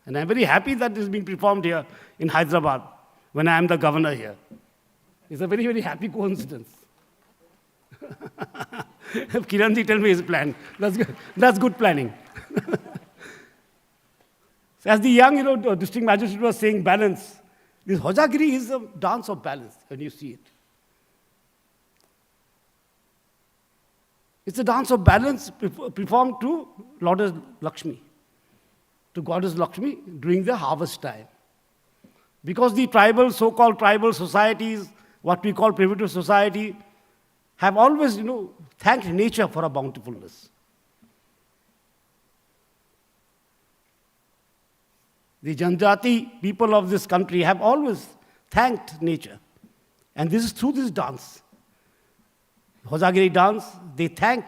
And I'm very happy that this is being performed here in Hyderabad when I am the governor here. It's a very, very happy coincidence. Kiranji, tell me his plan. That's good planning. So as the young, district magistrate was saying balance, this Hojagiri is a dance of balance when you see it. It's a dance of balance performed to Lord Lakshmi, to Goddess Lakshmi during the harvest time. Because the tribal, so-called tribal societies, what we call primitive society, have always, thanked nature for her bountifulness. The Janjati people of this country have always thanked nature. And this is through this dance. Hojagiri dance, they thank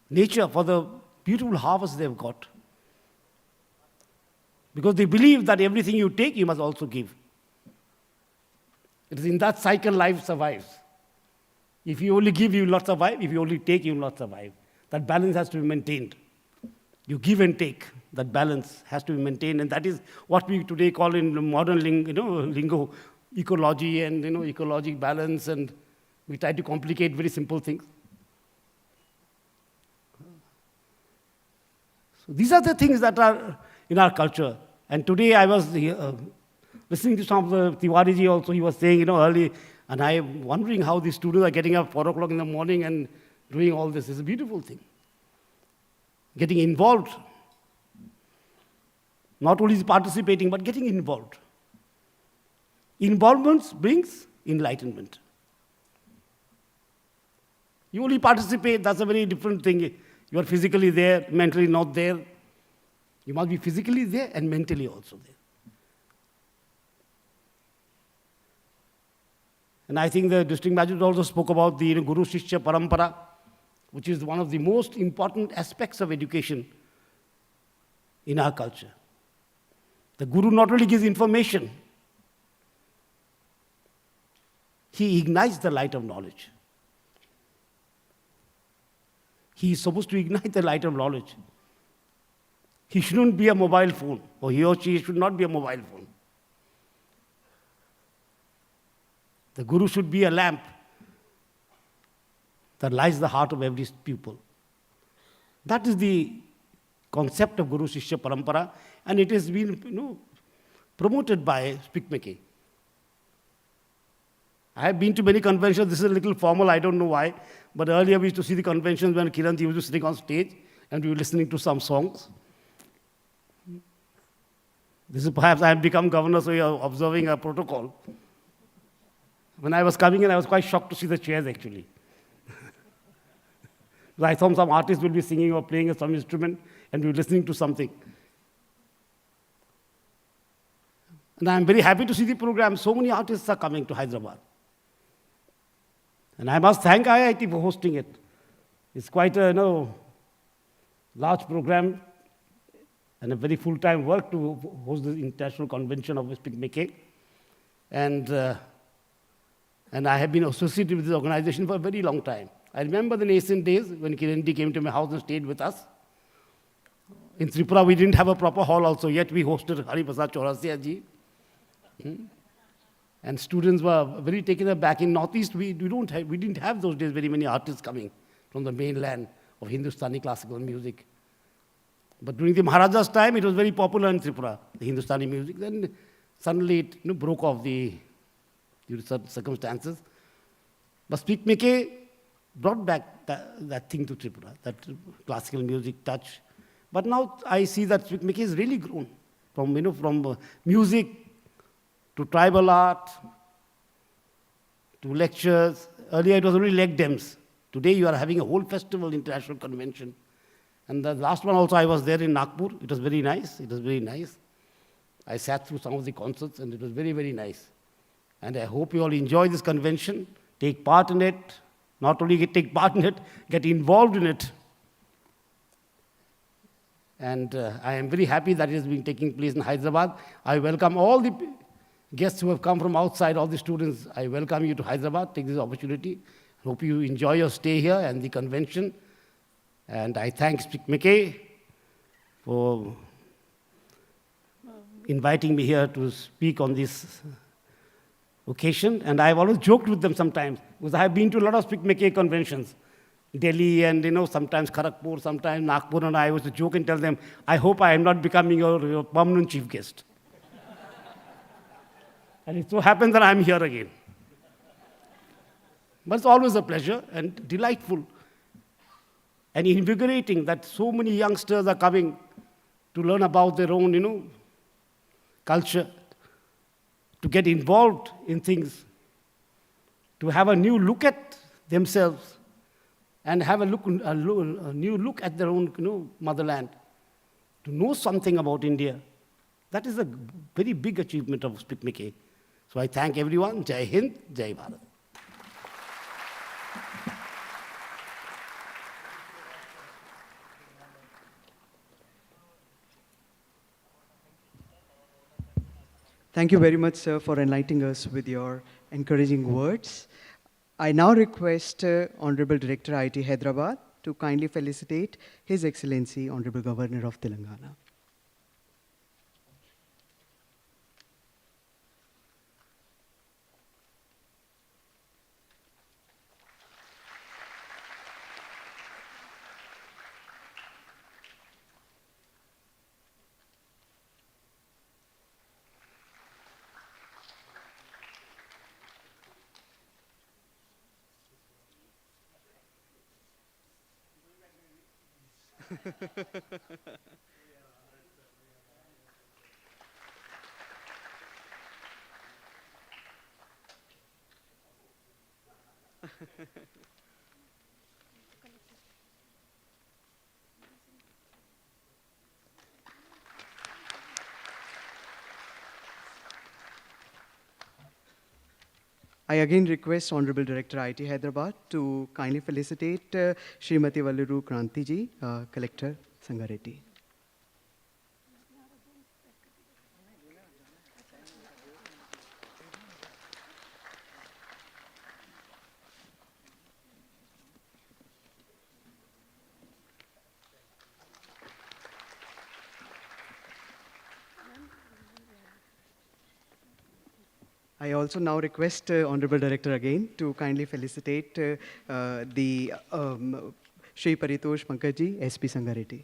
nature for the beautiful harvest they've got. Because they believe that everything you take, you must also give. It is in that cycle life survives. If you only give, you will not survive. If you only take, you will not survive. That balance has to be maintained. You give and take. That balance has to be maintained. And that is what we today call in modern lingo, ecology and ecologic balance. And we try to complicate very simple things. So these are the things that are in our culture. And today I was listening to some of the Tiwariji also. He was saying, early, and I'm wondering how these students are getting up 4 o'clock in the morning and doing all this. It's a beautiful thing. Getting involved. Not only participating, but getting involved. Involvement brings enlightenment. You only participate, that's a very different thing. You are physically there, mentally not there. You must be physically there and mentally also there. And I think the district magistrate also spoke about the Guru Shishya Parampara, which is one of the most important aspects of education in our culture. The Guru not only gives information, he ignites the light of knowledge. He is supposed to ignite the light of knowledge. He shouldn't be a mobile phone, or he or she should not be a mobile phone. The Guru should be a lamp that lights the heart of every pupil. That is the concept of Guru Shishya Parampara, and it has been promoted by SPIC MACAY. I have been to many conventions. This is a little formal, I don't know why, but earlier we used to see the conventions when Kiranji was sitting on stage and we were listening to some songs. This is perhaps I have become governor, so you are observing a protocol. When I was coming in, I was quite shocked to see the chairs actually. I thought some artist will be singing or playing some instrument and we were listening to something. And I'm very happy to see the program. So many artists are coming to Hyderabad. And I must thank IIT for hosting it. It's quite a large program and a very full-time work to host the International Convention of SPIC MACAY. And I have been associated with this organization for a very long time. I remember the nascent days when Kiranji came to my house and stayed with us. In Tripura, we didn't have a proper hall also, yet we hosted Hari Prasad Chaurasia ji. And students were very taken aback. In Northeast, we didn't have those days very many artists coming from the mainland of Hindustani classical music. But during the Maharaja's time, it was very popular in Tripura, the Hindustani music. Then suddenly it broke off due to certain circumstances. But SPIC MACAY brought back that thing to Tripura, that classical music touch. But now I see that SPIC MACAY has really grown from music to tribal art to lectures. Earlier it was only leg dems. Today you are having a whole festival, international convention. And the last one also I was there in Nagpur. It was very nice. I sat through some of the concerts, and it was very, very nice. And I hope you all enjoy this convention, take part in it, not only take part in it, get involved in it. And I am very happy that it is being taking place in Hyderabad. I welcome all the guests who have come from outside, all the students. I welcome you to Hyderabad. Take this opportunity. Hope you enjoy your stay here and the convention. And I thank SPIC MACAY for inviting me here to speak on this occasion. And I've always joked with them sometimes, because I have been to a lot of SPIC MACAY conventions. Delhi and, sometimes Kharagpur, sometimes Nagpur, and I used to joke and tell them, I hope I am not becoming your permanent chief guest. And it so happens that I'm here again. But it's always a pleasure and delightful and invigorating that so many youngsters are coming to learn about their own, culture, to get involved in things, to have a new look at themselves, and have a new look at their own motherland, to know something about India. That is a very big achievement of SPIC MACAY. So I thank everyone. Jai Hind, Jai Bharat. Thank you very much, sir, for enlightening us with your encouraging words. I now request Honorable Director IIT Hyderabad to kindly felicitate His Excellency Honorable Governor of Telangana. I again request Honorable Director IIT Hyderabad to kindly felicitate Srimati Valluru Kranti ji, Collector Sangareddy. I also now request Honorable Director again to kindly felicitate the Shri Paritosh Pankaj, SP Sangareddy.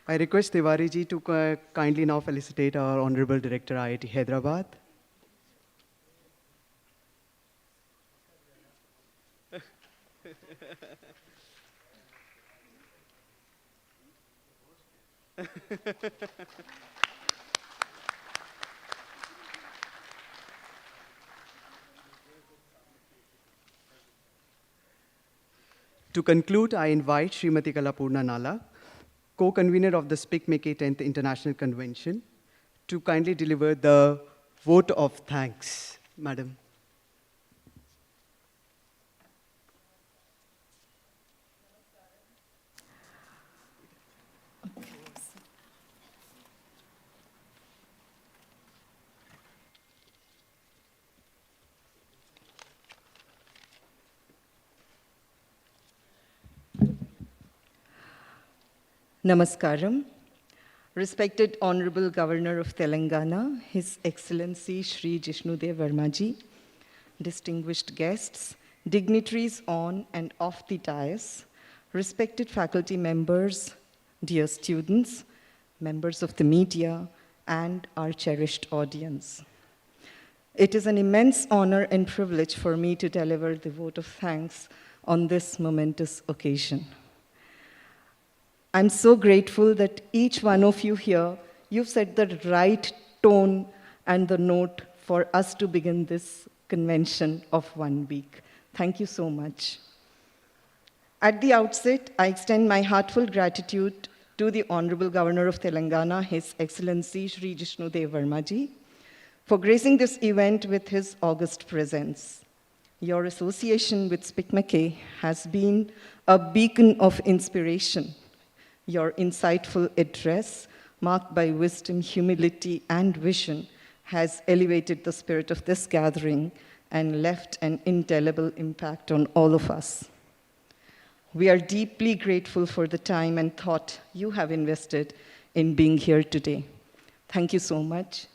I request Tiwari ji to kindly now felicitate our Honorable Director IIT Hyderabad. To conclude, I invite Srimati Kalapurna Nala, co-convener of the SPIC MACAY 10th International Convention, to kindly deliver the vote of thanks. Madam. Namaskaram. Respected Honorable Governor of Telangana, His Excellency Shri Jishnu Varma ji, distinguished guests, dignitaries on and off the dais, respected faculty members, dear students, members of the media, and our cherished audience. It is an immense honor and privilege for me to deliver the vote of thanks on this momentous occasion. I'm so grateful that each one of you here, you've set the right tone and the note for us to begin this convention of 1 week. Thank you so much. At the outset, I extend my heartfelt gratitude to the Honourable Governor of Telangana, His Excellency Shri Jishnu Varma ji, for gracing this event with his august presence. Your association with SPIC MACAY has been a beacon of inspiration. Your insightful address, marked by wisdom, humility, and vision, has elevated the spirit of this gathering and left an indelible impact on all of us. We are deeply grateful for the time and thought you have invested in being here today. Thank you so much.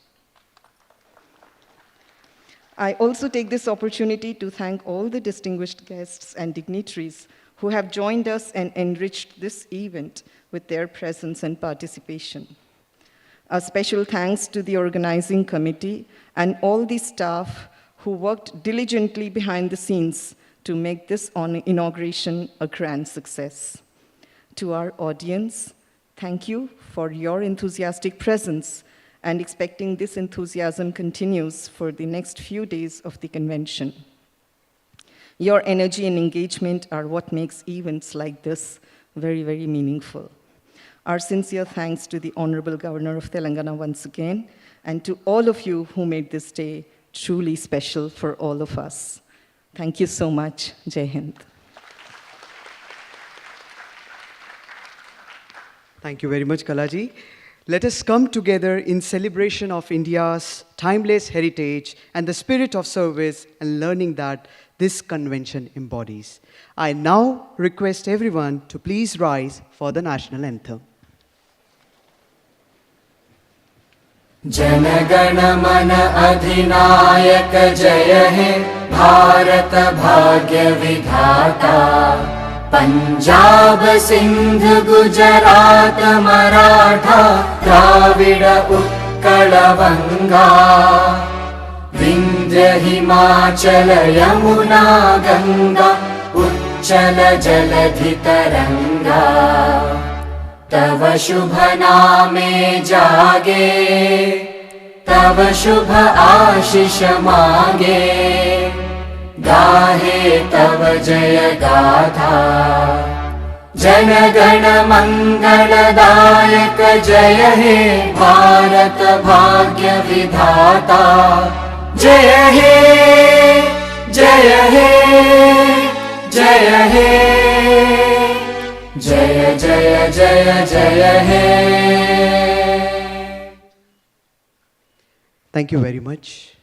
I also take this opportunity to thank all the distinguished guests and dignitaries who have joined us and enriched this event with their presence and participation. A special thanks to the organizing committee and all the staff who worked diligently behind the scenes to make this inauguration a grand success. To our audience, thank you for your enthusiastic presence and expecting this enthusiasm continues for the next few days of the convention. Your energy and engagement are what makes events like this very, very meaningful. Our sincere thanks to the Honourable Governor of Telangana once again, and to all of you who made this day truly special for all of us. Thank you so much. Jai Hind. Thank you very much, Kalaji. Let us come together in celebration of India's timeless heritage and the spirit of service and learning that this convention embodies. I now request everyone to please rise for the national anthem. Jana Gana मन अधिनायक जय हे भारत भाग्य विधाता पंजाब सिंध गुजरात मराठा द्राविड उत्कल बंगा विंध्य हिमाचल यमुना गंगा उच्चल जलधि तरंगा तव शुभ नामे जागे तव शुभ आशीष मांगे गाहे तव जय गाथा जन गण मंगलदायक जय हे भारत भाग्य विधाता जय हे जय हे जय हे जय जय जय जय हे. Thank you very much.